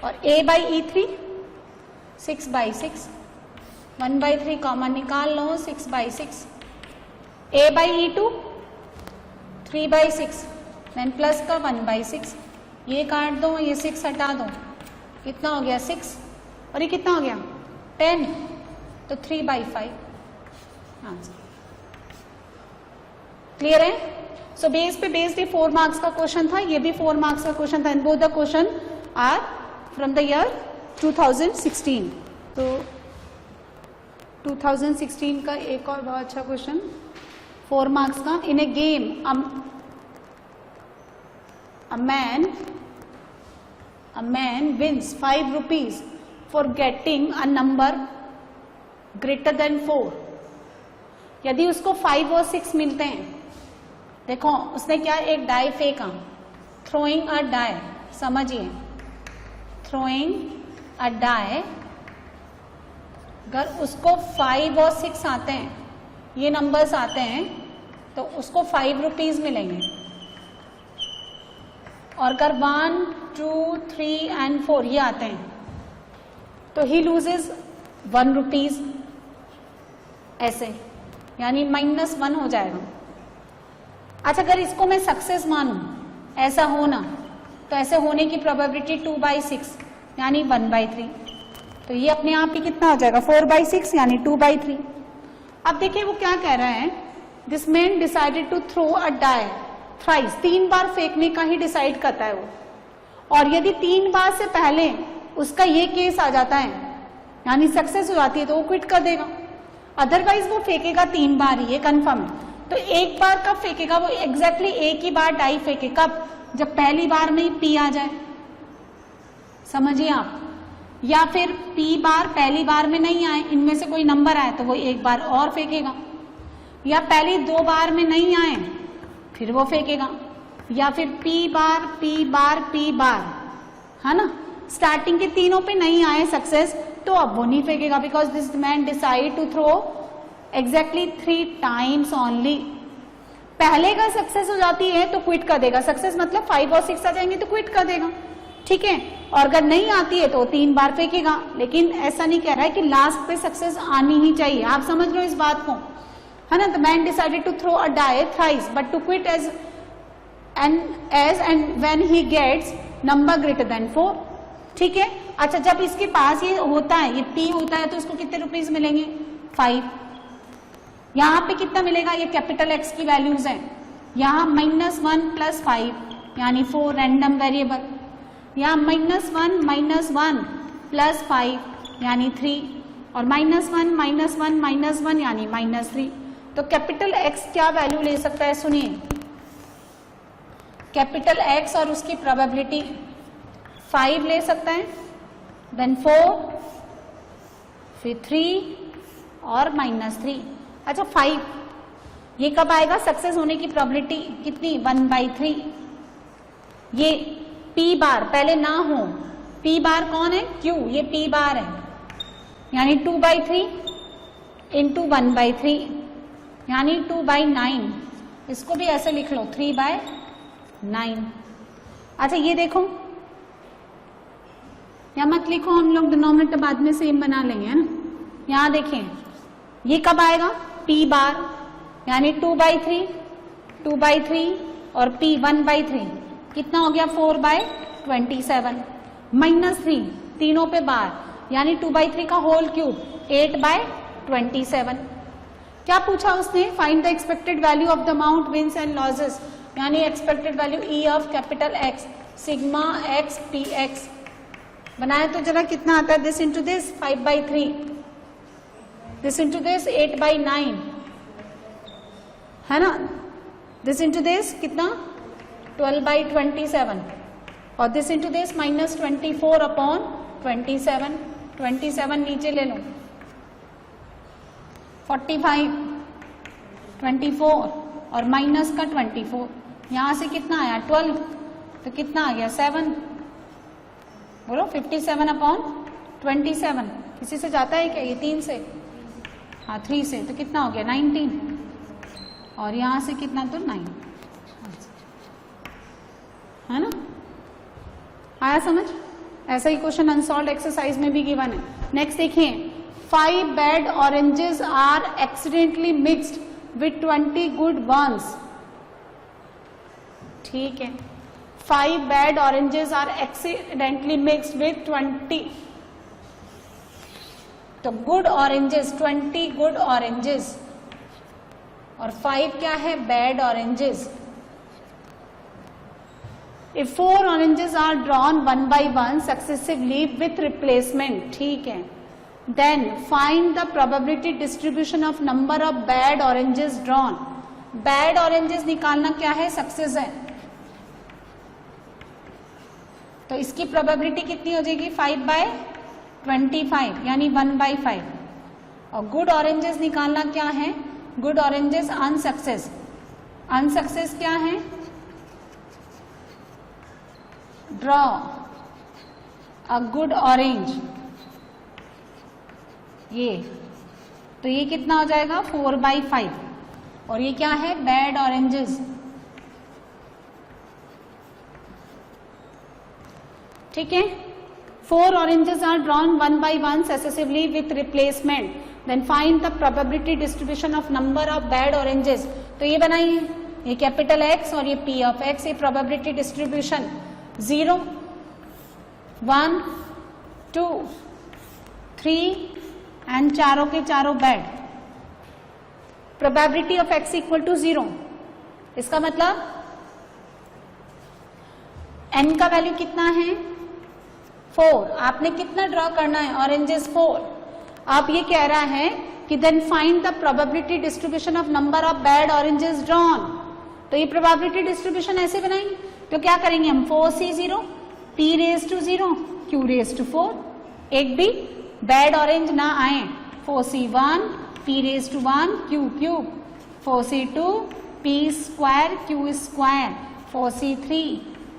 S1: और A/E3 6/6, 1/3 कॉमन निकाल लो, 6/6, A/E2 3/6, देन प्लस का 1/6, ये काट दो, ये 6 हटा दो, कितना हो गया 6, और ये कितना हो गया 10, तो 3/5 आंसर। क्लियर है। सो बेस पे बेस्ड ये 4 मार्क्स का क्वेश्चन था, ये भी 4 मार्क्स का क्वेश्चन था, and both the question are from the year 2016। तो 2016 का एक और बहुत अच्छा क्वेश्चन 4 मार्क्स का। इन ए game a man a man wins 5 rupees for getting a number greater than 4. यदि उसको 5 और 6 मिलते हैं, देखो उसने क्या एक डाई फेंका, throwing a die, समझिए throwing a die, अगर उसको 5 और 6 आते हैं, ये नंबर्स आते हैं, तो उसको 5 रुपीज मिलेंगे। और अगर 1, 2, 3 एंड 4 ये आते हैं तो ही लूजेस 1 रुपीज, ऐसे यानी -1 हो जाएगा। अच्छा, अगर इसको मैं सक्सेस मानूं, ऐसा होना, तो ऐसे होने की प्रोबेबिलिटी 2/6 यानी 1/3, तो ये अपने आप ही कितना हो जाएगा 4/6 यानी 2/3। अब देखिए वो क्या कह रहा है, this man decided to throw a die thrice, 3 बार फेंकने का ही डिसाइड करता है वो, और यदि 3 बार से पहले उसका ये केस आ जाता है यानी सक्सेस हो जाती है तो वो क्विट कर देगा, अदरवाइज वो फेंकेगा 3 बार ही, ये कंफर्म है। तो एक बार कब फेंकेगा वो, एग्जैक्टली एक ही बार डाई फेंके, कब, जब पहली बार में ही पी आ जाए, समझिए आप, या फिर पी बार पहली बार में नहीं आए, इनमें से कोई नंबर आए तो वो एक बार और फेंकेगा, या पहली 2 बार में नहीं आए फिर वो फेंकेगा, या फिर पी बार पी बार पी बार, है ना, स्टार्टिंग के तीनों पे नहीं आए सक्सेस तो अब वो नहीं फेंकेगा, because this man decide to throw exactly 3 times only. पहले का सक्सेस हो जाती है तो क्विट कर देगा, सक्सेस मतलब 5 और 6 आ जाएंगे तो क्विट कर देगा, ठीक है, और अगर नहीं आती है तो 3 बार फेंकेगा, लेकिन ऐसा नहीं कह रहा है कि लास्ट पे सक्सेस आनी ही चाहिए, आप समझ लो इस बात को, है ना। The man decided to throw a die thrice but to quit as and when he gets number greater than 4, ठीक है। अच्छा, जब इसके पास ये होता है, ये पी होता है, तो इसको कितने रुपीज मिलेंगे 5, यहाँ पे कितना मिलेगा, ये कैपिटल एक्स की वैल्यूज है, यहाँ -1 + 5 यानी 4 रैंडम वेरिएबल, यहाँ -1 + 5 यानी 3, और -1 - 1 यानी -3। तो कैपिटल एक्स क्या वैल्यू ले सकता है, सुनिए, कैपिटल एक्स और उसकी प्रोबेबिलिटी 5 ले सकता है, देन 4, फिर 3 और -3। अच्छा, 5 ये कब आएगा, सक्सेस होने की प्रोबेबिलिटी कितनी 1/3। ये पी बार पहले ना हो, पी बार कौन है, क्यू, ये पी बार है, यानी 2/3 × 1/3 यानी 2/9, इसको भी ऐसे लिख लो 3/9। अच्छा, ये देखो, या मत लिखो, हम लोग डिनोमिनेटर बाद में सेम बना लेंगे, है ना। यहाँ देखें, ये कब आएगा, पी बार यानी 2/3 और पी 1/3 कितना हो गया 4/27, -3 तीनों पे बार यानी 2/3 का होल क्यूब 8/27। क्या पूछा उसने, find the expected value of the amount wins and losses, यानी expected value E of capital X sigma X P X. बनाए तो जरा कितना आता है, this into this 5/3, this into this 8/9, है ना, दिस इंटू दिस कितना 12/27, और दिस इंटू दिस -24/27, 27 नीचे ले लो, 45, 24 और माइनस का 24, यहां से कितना आया 12, तो कितना आ गया 7, बोलो 57/27, किसी से जाता है क्या, ये 3 से, हाँ 3 से, तो कितना हो गया 19, और यहां से कितना तो 9, है ना, आया समझ। ऐसा ही क्वेश्चन अनसॉल्व्ड एक्सरसाइज में भी गिवन है। नेक्स्ट देखिए, 5 bad oranges are accidentally mixed with 20 good ones, ठीक है, 5 bad oranges are accidentally mixed with 20, तो गुड ऑरेंजेस 20 गुड ऑरेंजेस और 5 क्या है bad oranges. If 4 oranges are drawn 1 by 1 successively with replacement, ठीक है, then find the probability distribution of number of bad oranges drawn. Bad oranges निकालना क्या है, success है, तो इसकी प्रोबेबिलिटी कितनी हो जाएगी 5/25 यानी 1/5। और गुड ऑरेंजेस निकालना क्या है, गुड ऑरेंजेस अनसक्सेस, अनसक्सेस क्या है, ड्रॉ अ गुड ऑरेंज, ये तो ये कितना हो जाएगा 4/5। और ये क्या है बैड ऑरेंजेस, ठीक है। 4 oranges are drawn 1 by 1 successively with replacement, then find the probability distribution of number of bad oranges। तो ये बनाइए, ये कैपिटल X और ये P of X, ये probability distribution 0, 1, 2, 3 एंड चारों के चारों bad. Probability of X equal to 0, इसका मतलब N का वैल्यू कितना है 4। आपने कितना ड्रॉ करना है ऑरेंजेस 4। आप ये कह रहा है कि then find the probability distribution of number of bad oranges drawn. तो ये प्रोबेबिलिटी डिस्ट्रीब्यूशन ऐसे बनाएंगे, तो क्या करेंगे हम 4C0 P⁻⁴ Q⁻⁴, एक भी बैड ऑरेंज ना आए, 4C1 P⁻⁴ Q³, 4C2 P² Q², 4C3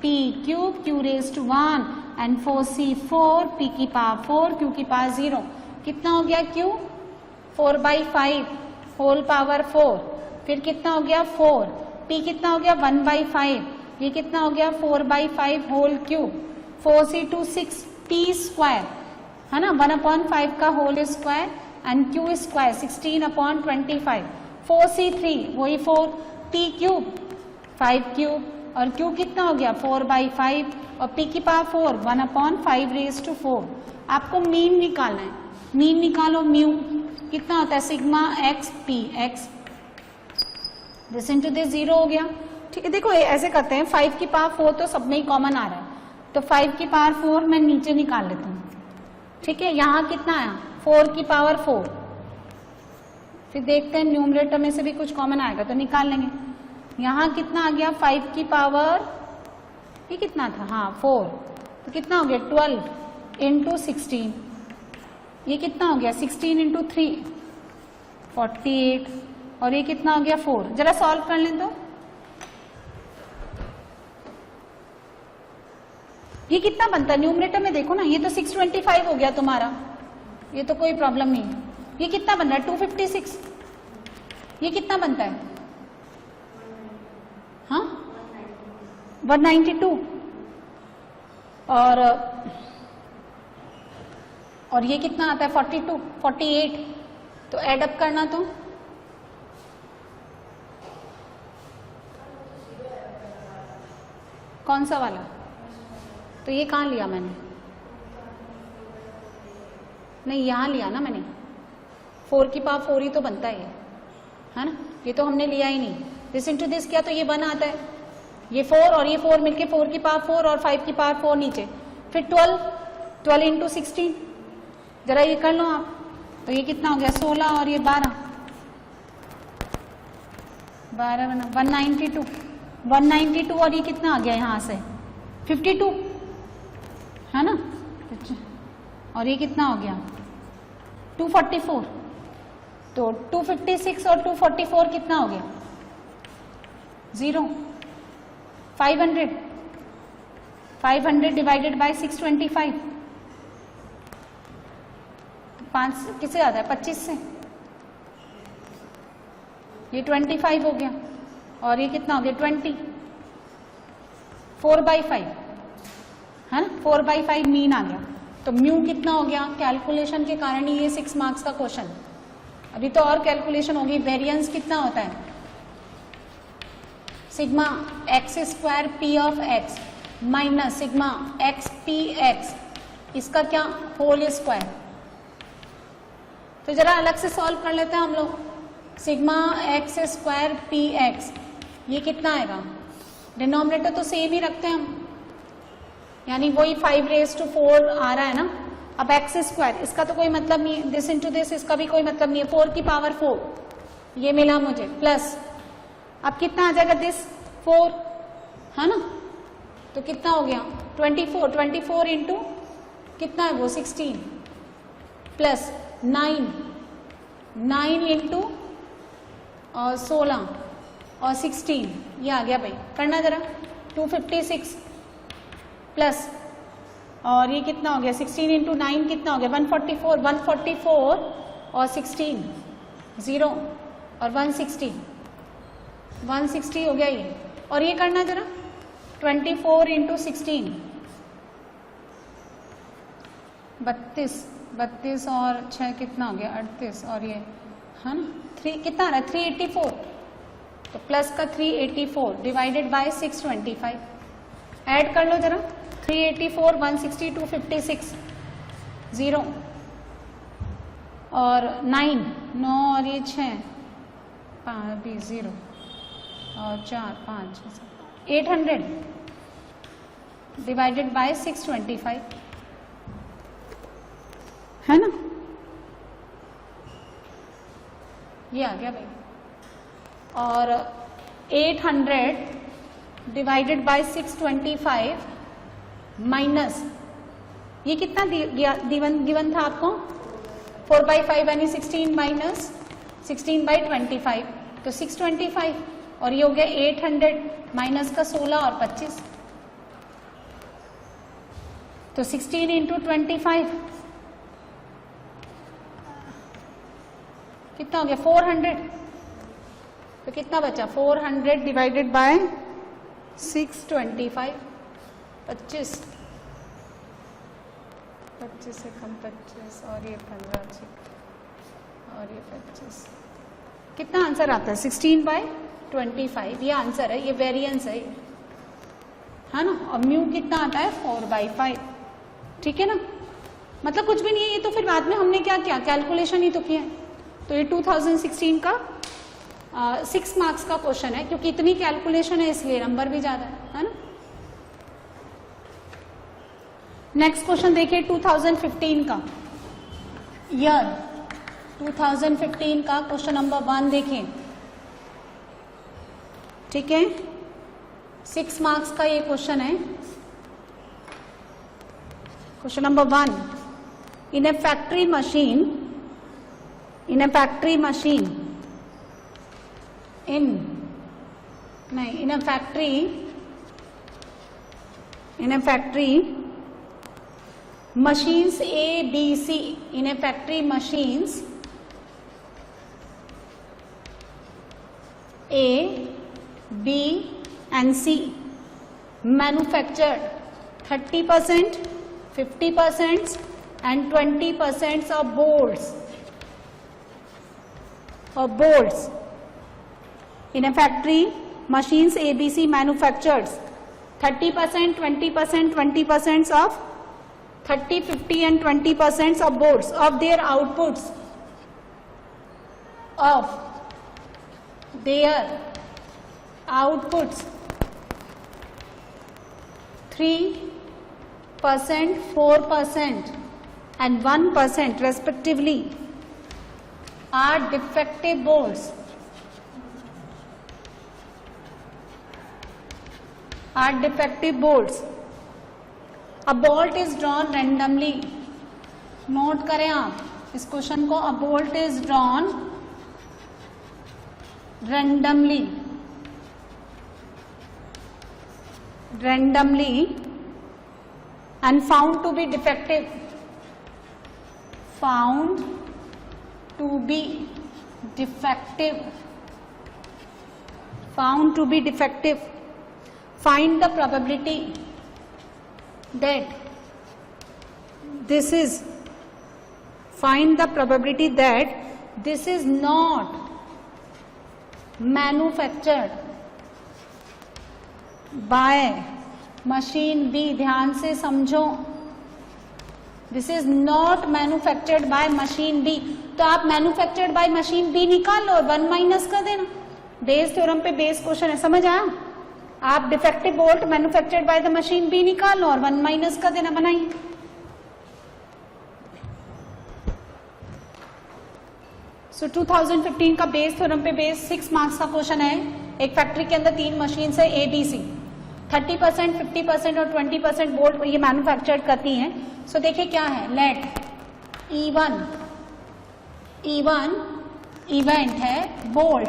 S1: P³ Q⁻⁴ and 4C4 P⁴ Q⁻0। कितना हो गया Q 4/5 होल पावर 4, फिर कितना हो गया 4, P कितना हो गया 1/5, ये कितना हो गया 4/5 होल क्यूब, 4C2 6 P² है ना 1/5 का whole square and Q² 16/25, 4C3 वही 4 P³ 5³ और Q कितना हो गया 4/5 और P⁴ 1/5⁴। आपको मीन निकालना है, मीन निकालो, म्यू कितना होता है sigma X P x, this into this 0 हो गया। ठीक है, देखो ऐसे करते हैं, 5⁴ तो सब में ही कॉमन आ रहा है, तो 5⁴ मैं नीचे निकाल लेता हूँ। ठीक है, यहाँ कितना आया 4⁴, फिर देखते हैं न्यूमरेटर में से भी कुछ कॉमन आएगा तो निकाल लेंगे। यहाँ कितना आ गया 5⁴, ये कितना था हाँ 4, तो कितना हो गया 12 इंटू 16, ये कितना हो गया 16 इंटू 3 48, और ये कितना हो गया 4। जरा सॉल्व कर लें तो ये कितना बनता है न्यूमरेटर में, देखो ना ये तो 625 हो गया तुम्हारा, ये तो कोई प्रॉब्लम नहीं है। ये कितना बन रहा है 256, ये कितना बनता है हाँ 192, और ये कितना आता है 42 48, तो एड अप करना तो कौन सा वाला, तो ये कहाँ लिया मैंने, नहीं यहाँ लिया ना मैंने, 4⁴ ही तो बनता है ना, ये तो हमने लिया ही नहीं, दिस इंटू दिस किया तो ये 1 आता है, ये 4 और ये 4 मिलके 4⁴ और 5⁴ नीचे, फिर 12 इंटू 16, जरा ये कर लो आप, तो ये कितना हो गया 16 और ये 12 बना 192 और ये कितना आ गया यहाँ से 52 है ना, और ये कितना हो गया 244, तो 256 और 244 कितना हो गया 0, 500 डिवाइडेड बाय 625, 5 किससे आता है 25 से, ये 25 हो गया, और ये कितना हो गया 20, 4/5 है ना, 4/5 मीन आ गया। तो म्यू कितना हो गया, कैलकुलेशन के कारण ही ये 6 मार्क्स का क्वेश्चन, अभी तो और कैलकुलेशन होगी। वेरिएंस कितना होता है sigma x² p of x minus sigma x p x, इसका क्या होल स्क्वायर। तो जरा अलग से सॉल्व कर लेते हैं हम लोग, सिग्मा x² p x, ये कितना आएगा, डिनोमिनेटर तो सेम ही रखते हैं हम, यानी वही 5⁴ आ रहा है ना। अब x², इसका तो कोई मतलब नहीं है, दिस इंटू दिस, इसका भी कोई मतलब नहीं है, 4⁴ ये मिला मुझे, प्लस अब कितना आ जाएगा दिस 4 है ना, तो कितना हो गया 24 इंटू कितना है वो 16 प्लस 9 इंटू और 16 और 16, ये आ गया भाई, करना जरा 256 प्लस और ये कितना हो गया 16 इंटू 9 कितना हो गया 144 और 16 0 और 160 हो गया ये, और ये करना जरा 24 इंटू 16 32 और 6 कितना हो गया 38 और ये है ना 3 कितना आ रहा है 384, तो प्लस का 384 डिवाइडेड बाय 625, ऐड कर लो जरा 384 160 256 0 और 9 और ये 6 5 0 और 4 5 800 डिवाइडेड बाय 625 है ना, ये आ गया भाई, और 800 डिवाइडेड बाय 625 माइनस ये कितना गिवन था आपको 4/5 यानी 16 माइनस 16/25, तो 625 और ये हो गया 800 माइनस का 16 और 25, तो 16 इंटू 25 कितना हो गया 400, तो कितना बचा 400 डिवाइडेड बाय 625 25 से कम 25 और ये 15 और ये 25, कितना आंसर आता है 16/25, ये आंसर है, ये वेरिएंस है ना, और म्यू कितना आता है 4/5, ठीक है ना, मतलब कुछ भी नहीं है ये, तो फिर बाद में हमने क्या किया कैलकुलेशन ही तो किया है, तो ये 2016 का 6 मार्क्स का क्वेश्चन है, क्योंकि इतनी कैलकुलेशन है इसलिए नंबर भी ज्यादा है ना। नेक्स्ट क्वेश्चन देखिए 2015 का, ईयर 2015 का क्वेश्चन नंबर 1 देखें, ठीक है 6 मार्क्स का ये क्वेश्चन है। Question number 1, in A factory machine in a factory machines A, B, C, in a factory machines A, B and C manufactured 30%, 50% and 20% of boards in a factory machines ABC manufactures 30%, 20%, 20% of 30, 50 and 20% of boards of their outputs 3%, 4% and 1% respectively are defective boards. A bolt is drawn randomly. Note करें आप इस question को, a bolt is drawn randomly and found to be defective. Find the probability that this is not manufactured by machine B. ध्यान से समझो, this is not manufactured by machine B, तो आप manufactured by machine B निकाल लो और 1 minus कर देना। बेस थ्योरम पे बेस क्वेश्चन है, समझ आया? आप defective bolt manufactured by the machine B निकाल लो और 1 माइनस कर देना। बनाइए। सो 2015 का बेस थ्योरम पे बेस 6 मार्क्स का क्वेश्चन है। एक फैक्ट्री के अंदर 3 मशीन है A, B, C, 30%, 50% और 20% बोल्ट ये मैन्युफैक्चर करती हैं। सो देखिए क्या है, लेट E1 इवेंट है bolt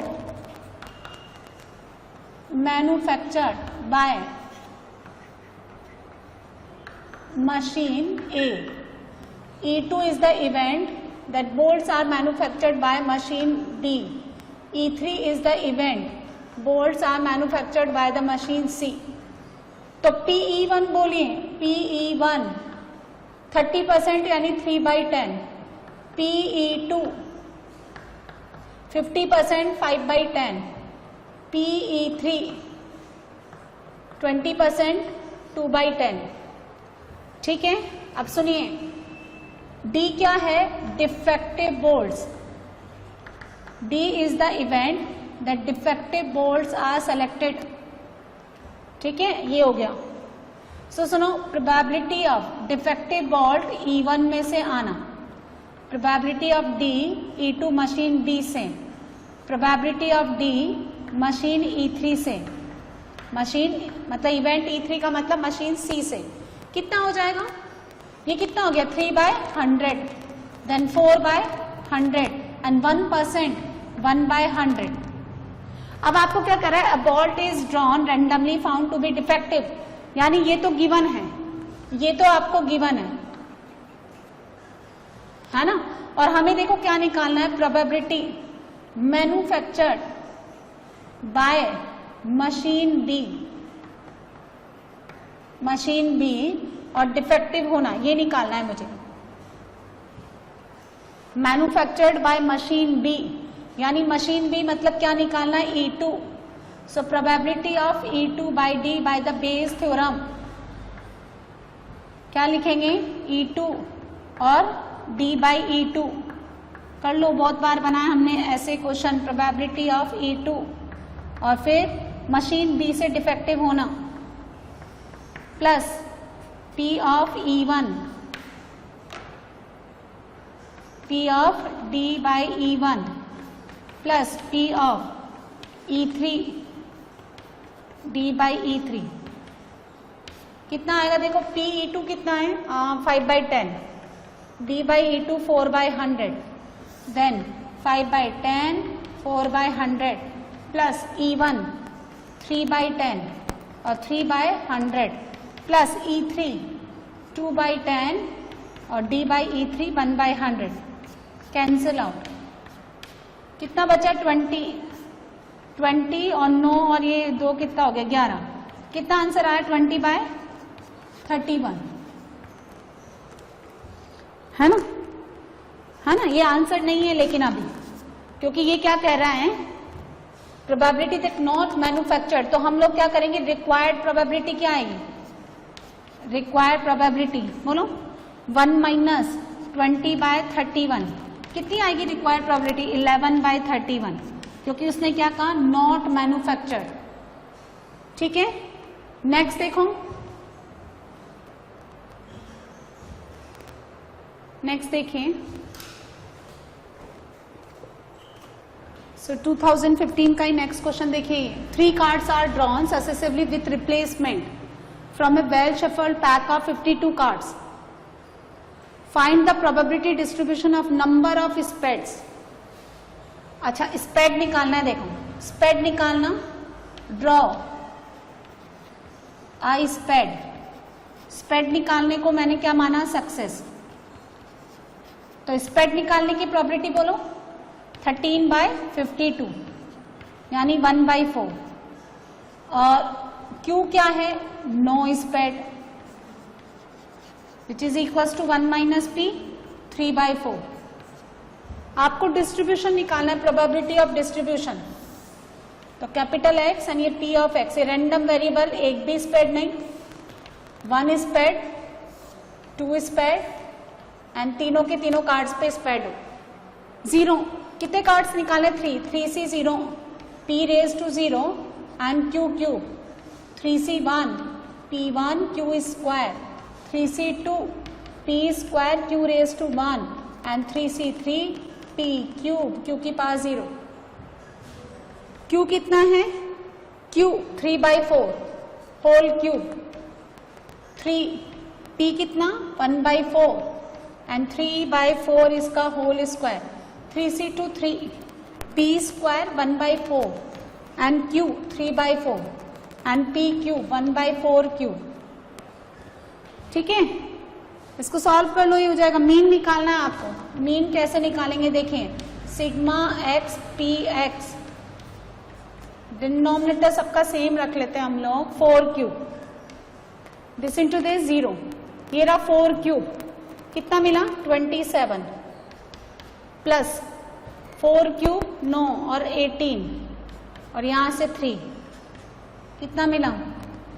S1: manufactured bye machine A. E2 is the event that bolts are manufactured by machine D. E3 is the event bolts are manufactured by the machine C. तो PE1 बोलिए, PE1 30% यानी 3/10, PE2 50% 5/10, PE3 20% 2/10। ठीक है, अब सुनिए D क्या है, defective bolts. D is the event that defective bolts are selected. ठीक है, ये हो गया। सो सुनो, probability of defective bolt E1 में से आना, probability of D E2 machine B से, probability of D machine E3 से, मशीन मतलब इवेंट E3 का मतलब मशीन C से। कितना हो जाएगा, ये कितना हो गया, 3/100, देन 4/100 एंड 1% 1/100। अब आपको क्या कर रहा है, a bolt is drawn randomly found to be defective, यानी ये तो गिवन है, ये तो आपको गिवन है ना। और हमें देखो क्या निकालना है, probability manufactured by machine B और डिफेक्टिव होना, ये निकालना है मुझे। मैन्युफैक्चर्ड बाय मशीन बी यानी मशीन बी मतलब क्या निकालना है, E2। So probability of E2 by D by the Bayes theorem क्या लिखेंगे, E2 और D बाय E2 कर लो, बहुत बार बनाया हमने ऐसे क्वेश्चन। प्रोबेबिलिटी ऑफ E2 और फिर मशीन बी से डिफेक्टिव होना plus P of E1, P of D by E1 plus P of E3 D by E3। कितना आएगा देखो, PE2 कितना है, 5/10, D bye E2 4/100, then 5/10 4/100 plus E1 3/10 और 3/100 प्लस E3 2/10 और D by E3 1/100 cancel out. कितना बचा, 20 और 9 और ये 2 कितना हो गया, 11। कितना आंसर आया, 20/31 है ना, ये आंसर नहीं है लेकिन अभी, क्योंकि ये क्या कह रहा है, प्रोबेबिलिटी दैट नॉट मैन्युफैक्चर्ड। तो हम लोग क्या करेंगे, रिक्वायर्ड प्रोबेबिलिटी क्या आएगी, रिक्वायर्ड प्रोबेबिलिटी बोलो 1 - 20/31 कितनी आएगी रिक्वायर्ड प्रोबेबिलिटी, 11/31, क्योंकि उसने क्या कहा, नॉट मैन्युफैक्चर्ड। ठीक है, नेक्स्ट देखो, नेक्स्ट देखिए। सो 2015 का ही नेक्स्ट क्वेश्चन देखिए। 3 cards are drawn successively with replacement from a well shuffled pack of 52 cards. Find the probability distribution of number of spades. अच्छा, स्पेड निकालना है, देखो स्पेड निकालना, ड्रॉ आई स्पेड। स्पेड निकालने को मैंने क्या माना, सक्सेस। तो स्पेड निकालने की प्रोबेबिलिटी बोलो 13/52 यानी 1/4। और Q क्या है, no spade which is equal to 1 - P 3/4। आपको डिस्ट्रीब्यूशन निकालना है, प्रोबेबिलिटी ऑफ डिस्ट्रीब्यूशन। तो कैपिटल X एंड ये P ऑफ X, ये रैंडम वेरिएबल, एक भी स्पेड नहीं, 1 स्पेड 2 स्पेड एंड तीनों के तीनों कार्ड्स पे स्पेड हो। 0 कितने कार्ड्स निकाले, 3C 0, P raise to 0 and Q cube, 3C 1, P1 Q square, 3C 2, P square Q raise to 1 and 3C 3, P cube Q की पावर 0। Q कितना है, Q 3/4 होल क्यूब 3, p कितना 1/4 and 3/4 इसका whole square 3c2 3, p square 1/4 and q 3/4 and p cube 1/4 cube. ठीक है, इसको solve कर लो, ये हो जाएगा। मीन निकालना है आपको। मीन कैसे निकालेंगे देखें, sigma X P x, denominator सबका सेम रख लेते हैं हम लोग, 4 क्यूब, दिस इंटू दिस 0, ये रहा 4 क्यूब, कितना मिला 27 प्लस 4 क्यूब 9 और 18 और यहां से 3, कितना मिला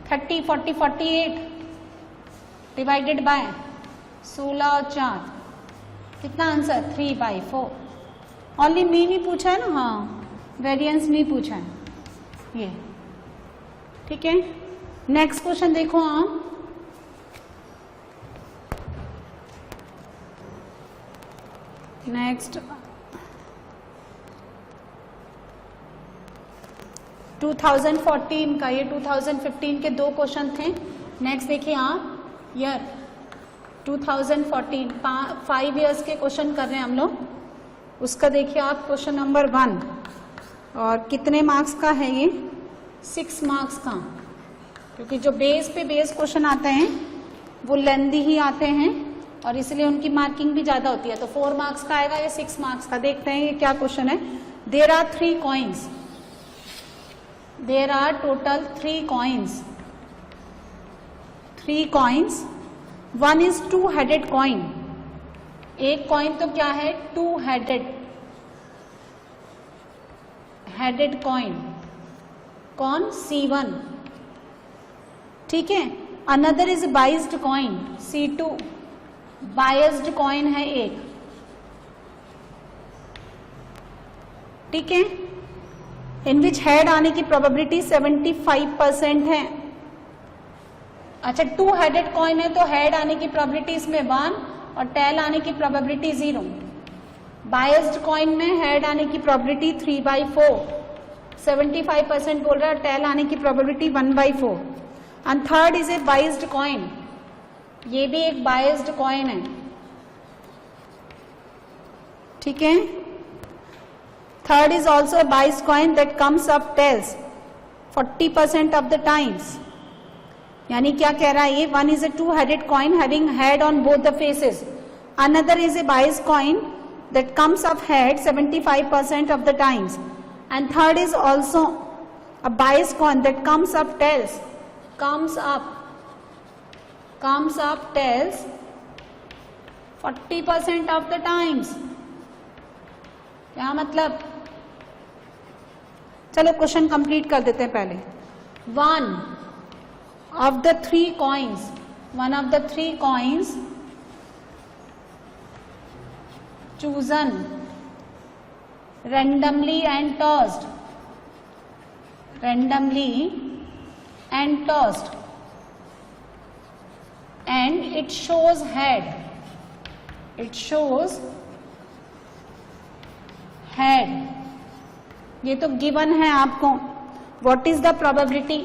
S1: 30 40 48 डिवाइडेड बाय 16 और 4, कितना आंसर 3/4। ओनली मीन ही पूछा है ना, हाँ वेरिएंस नहीं पूछा है ये। ठीक है, नेक्स्ट क्वेश्चन देखो आप। नेक्स्ट 2014 का, ये 2015 के 2 क्वेश्चन थे। नेक्स्ट देखिए आप, ईयर 2014, 5 इयर्स के क्वेश्चन कर रहे हैं हम लोग। उसका देखिए आप क्वेश्चन नंबर 1, और कितने मार्क्स का है ये, 6 मार्क्स का, क्योंकि जो बेस पे बेस क्वेश्चन आते हैं वो लेंथी ही आते हैं और इसलिए उनकी मार्किंग भी ज्यादा होती है। तो 4 मार्क्स का आएगा, ये 6 मार्क्स का। देखते हैं ये क्या क्वेश्चन है। There are 3 coins, there are total 3 coins, 3 coins, 1 is 2-headed coin. एक कॉइन तो क्या है 2-headed कॉइन, कौन C1, ठीक है। Another is biased coin C2, biased coin है एक, ठीक है, इन विच हेड आने की प्रोबेबिलिटी 75% है। अच्छा 2-headed कॉइन है तो हेड आने की प्रोबेबिलिटी इसमें 1 और टेल आने की प्रोबेबिलिटी 0। बायस्ड कॉइन में हेड आने की प्रोबेबिलिटी 3/4, 75% बोल रहा है, टेल आने की probability 1/4। And third is a biased coin, ये भी एक बायस्ड कॉइन है, ठीक है। Third is also a biased coin that comes up tails 40% of the times. यानी क्या कह रहा है ये, 1 is a 2-headed coin having head on both the faces. Another is a biased coin that comes up head 75% of the times. And third is also a biased coin that comes up tails, comes up tails 40% of the times. क्या मतलब, चलो question complete कर देते हैं पहले। One of the 3 coins, one of the 3 coins chosen randomly and tossed, randomly and tossed, and it shows head, it shows head, ये तो given है आपको। what is the probability,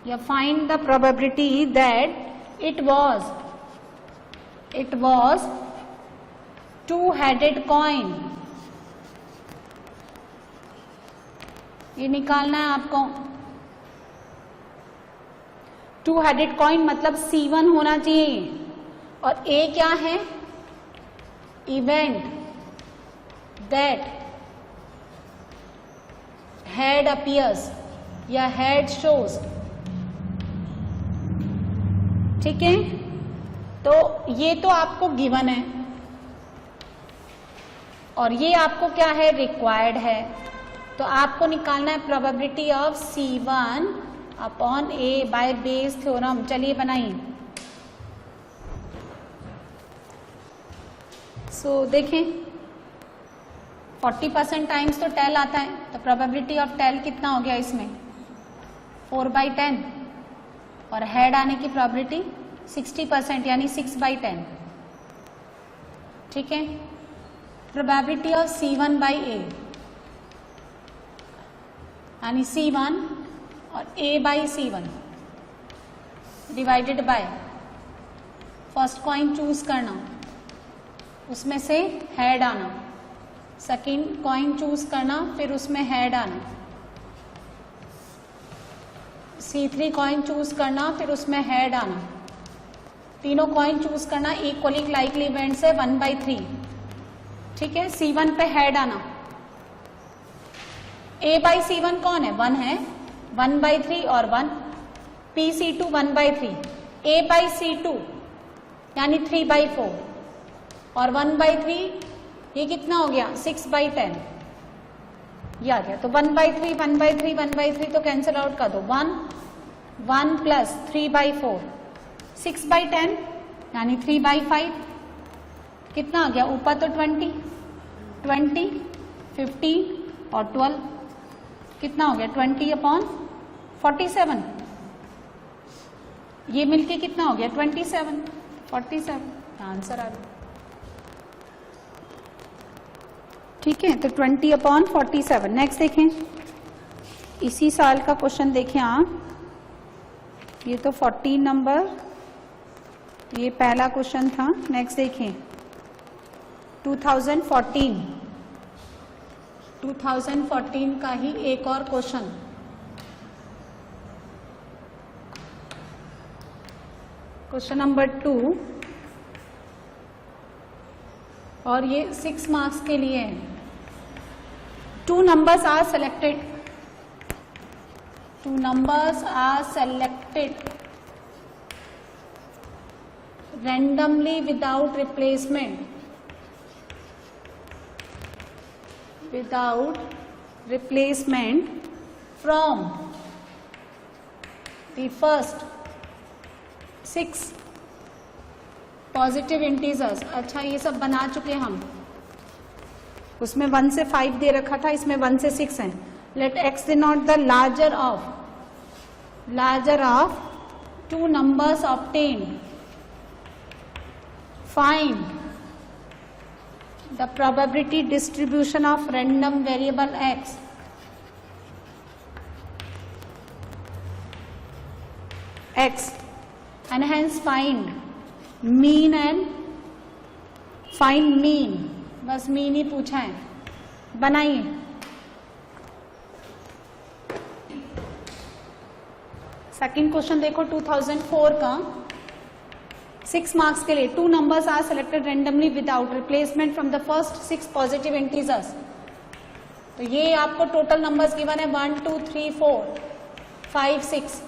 S1: you find the probability that it was 2-headed coin, ये निकालना है आपको। 2-headed coin मतलब C1 होना चाहिए, और A क्या है, event that head appears या head shows, ठीक है। तो ये तो आपको गिवन है और ये आपको क्या है, रिक्वायर्ड है। तो आपको निकालना है probability of C1 upon A by Bayes theorem. चलिए बनाइए। सो देखें 40% टाइम्स तो टेल आता है, तो प्रोबेबिलिटी ऑफ टेल कितना हो गया इसमें 4/10, और हेड आने की प्रोबेबिलिटी 60% यानी 6/10, ठीक है। प्रोबेबिलिटी ऑफ C1/A यानी C1 और A/C1, divided by first coin choose करना, उसमें से हेड आना, सेकंड कॉइन चूज करना, फिर उसमें हेड आना, C3 कॉइन चूज करना, फिर उसमें हेड आना, तीनों कॉइन चूज करना, इक्वली लाइकली इवेंट से 1/3, ठीक है। C1 पे हेड आना, A/C1 कौन है? 1 है, 1/3 और 1, PC2 1/3, A/C2 यानी 3/4 और 1/3 ये कितना हो गया? 6/10 ये आ गया। तो 1/3 1/3 1/3 तो कैंसिल आउट कर दो, 1 प्लस 3/4 6/10 यानी 3/5 कितना आ गया? ऊपर तो 20 15 और 12 कितना हो गया? 20/47 ये मिलके कितना हो गया? 47 आंसर आ गया, ठीक है। तो 20/47। नेक्स्ट देखें, इसी साल का क्वेश्चन देखें आप, ये तो 14 नंबर ये पहला क्वेश्चन था। नेक्स्ट देखें 2014 का ही एक और क्वेश्चन, क्वेश्चन नंबर 2 और ये 6 मार्क्स के लिए है। 2 numbers are selected, 2 numbers are selected randomly without replacement from the first 6 positive integers. अच्छा ये सब बना चुके हम, उसमें 1 से 5 दे रखा था, इसमें 1 से 6 है। Let x denote the larger of 2 numbers obtained, find the probability distribution of random variable x and hence find mean बस मीन ही पूछा है, बनाइए। सेकंड क्वेश्चन देखो 2004 का, 6 मार्क्स के लिए। 2 numbers are selected randomly without replacement from the first 6 positive integers। तो ये आपको टोटल नंबर्स गिवन है 1 2 3 4 5 6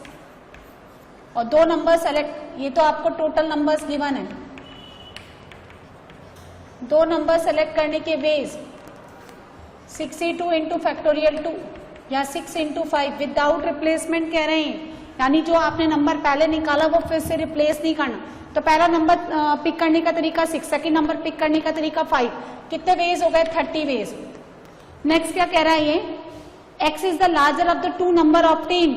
S1: और 2 नंबर सेलेक्ट, ये तो आपको टोटल नंबर्स गिवन है। 2 नंबर सेलेक्ट करने के वेज 62 इंटू फैक्टोरियल 2 या 6 इंटू 5 विदाउट रिप्लेसमेंट कह रहे हैं, यानी जो आपने नंबर पहले निकाला वो फिर से रिप्लेस नहीं करना। तो पहला नंबर पिक करने का तरीका 6, सेकेंड नंबर पिक करने का तरीका 5, कितने वेज हो गए? 30 वेज। नेक्स्ट क्या कह रहा है ये? x is the larger of the 2 number obtain.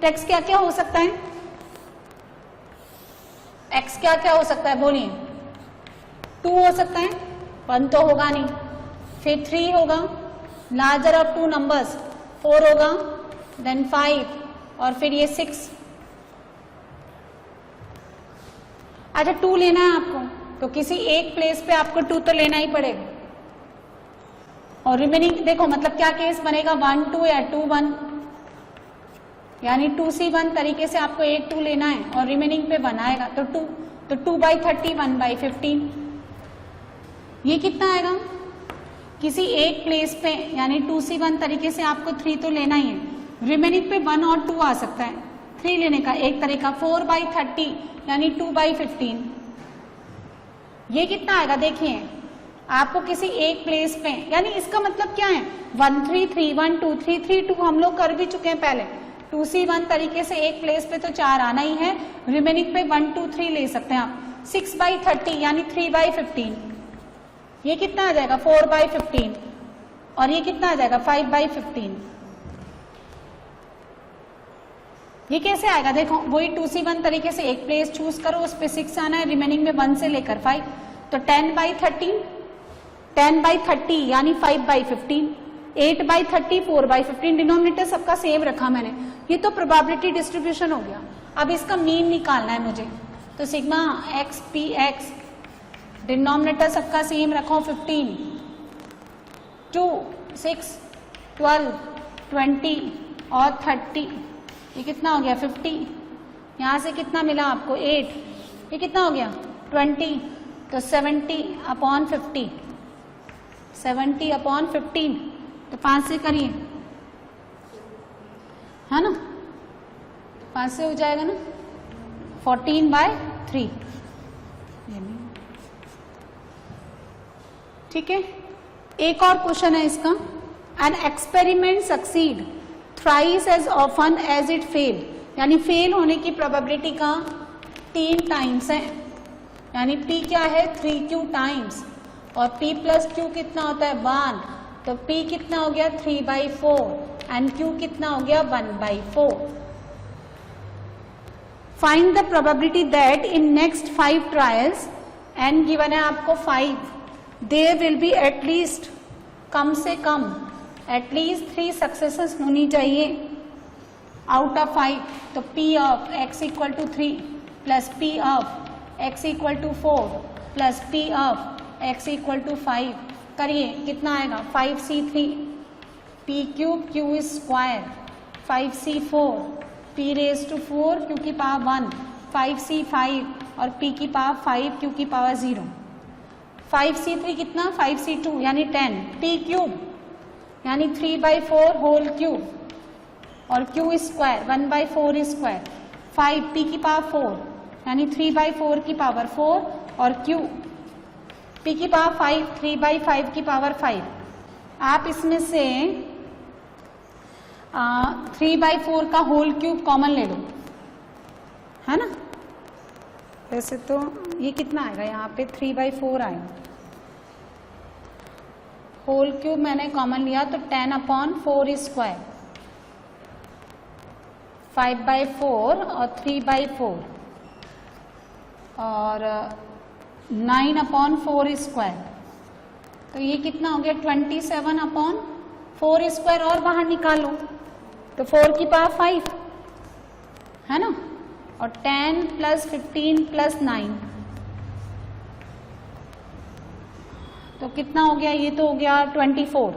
S1: x क्या क्या हो सकता है? x क्या क्या हो सकता है बोलिए? 2 हो सकता है, 1 तो होगा नहीं, फिर 3 होगा, लार्जर ऑफ 2 नंबर्स 4 होगा, देन 5 और फिर ये 6। अच्छा 2 लेना है आपको, तो किसी एक प्लेस पे आपको 2 तो लेना ही पड़ेगा। और रिमेनिंग देखो मतलब क्या केस बनेगा, 1 2 या 2 1, यानी 2C1 तरीके से आपको एक 2 लेना है और रिमेनिंग पे 1 आएगा। तो 2/30 1/15 ये कितना आएगा? किसी एक प्लेस पे यानी 2C1 तरीके से आपको 3 तो लेना ही है, रिमेनिंग पे 1 और 2 आ सकता है। 3 लेने का एक तरीका 4/30 यानी 2/15 ये कितना आएगा? देखिए आपको किसी एक प्लेस पे, यानी इसका मतलब क्या है 1 3 3 1 2 3 3 2 हम लोग कर भी चुके हैं पहले। 2C1 तरीके से एक प्लेस पे तो 4 आना ही है, रिमेनिंग पे 1 2 3 ले सकते हैं आप। 6/30 यानी 3/15 ये कितना आ जाएगा? 4/15 और ये कितना आ जाएगा? 5/15। ये कैसे आएगा? देखो वही 2C1 तरीके से एक प्लेस चूज करो, उस पे 6 आना है, रिमेनिंग में 1 से लेकर 5, तो 10/30 यानी 5/15, 8/30 4/15, डिनोमिनेटर सबका सेम रखा मैंने। ये तो प्रोबेबिलिटी डिस्ट्रीब्यूशन हो गया। अब इसका मीन निकालना है मुझे, तो sigma X P x, denominator सबका सेम रखो 15, 2, 6, 12, 20 और 30, ये कितना हो गया 50, यहाँ से कितना मिला आपको 8, ये कितना हो गया 20, तो 70/50, 70/15, तो 5 से करिए, है ना, 5 से हो जाएगा ना, 14/3, ठीक है। एक और क्वेश्चन है इसका, an experiment succeed thrice as often as it fail, यानी फेल होने की प्रोबेबिलिटी का 3 टाइम्स है, यानी P क्या है 3Q टाइम्स, और P प्लस Q कितना होता है 1, तो P कितना हो गया 3/4 एंड Q कितना हो गया 1/4। Find the probability that in next 5 trials, an given है आपको 5, देयर विल बी एटलीस्ट, कम से कम एटलीस्ट 3 सक्सेसेस होनी चाहिए आउट ऑफ 5, तो P of x equal to 3 plus P of x equal to 4 plus P of x equal to 5, करिए कितना आएगा 5C3 P cube Q square 5C4 P raise to 4 Q की power 1 5C5 और P की power 5 Q की power 0, 5C3 कितना 5C2 यानी 10, P cube यानी 3/4 होल क्यूब और Q स्क्वायर 1/4 स्क्वायर, 5 P की पावर 4 यानी 3/4 की पावर 4 और Q P की पावर 5 3/5 की पावर 5। आप इसमें से 3/4 का होल क्यूब कॉमन ले लो, है ना, वैसे तो ये कितना आएगा यहाँ पे 3/4 आएगा, होल क्यूब मैंने कॉमन लिया तो 10/4 स्क्वायर, 5/4 और 3/4 और 9/4 स्क्वायर, तो ये कितना हो गया 27/4 स्क्वायर, और बाहर निकालो तो 4 की पावर 5, है ना, और 10 प्लस 15 प्लस 9, तो कितना हो गया, ये तो हो गया 34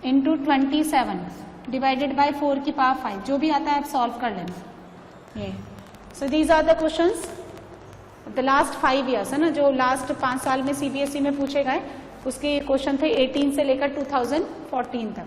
S1: इंटू 27 डिवाइडेड बाय 4 की पावर 5, जो भी आता है आप सॉल्व कर लेना ये। So these are the questions the last 5 years, है ना, जो लास्ट 5 साल में CBSE में पूछे गए उसके क्वेश्चन थे 18 से लेकर 2014 तक।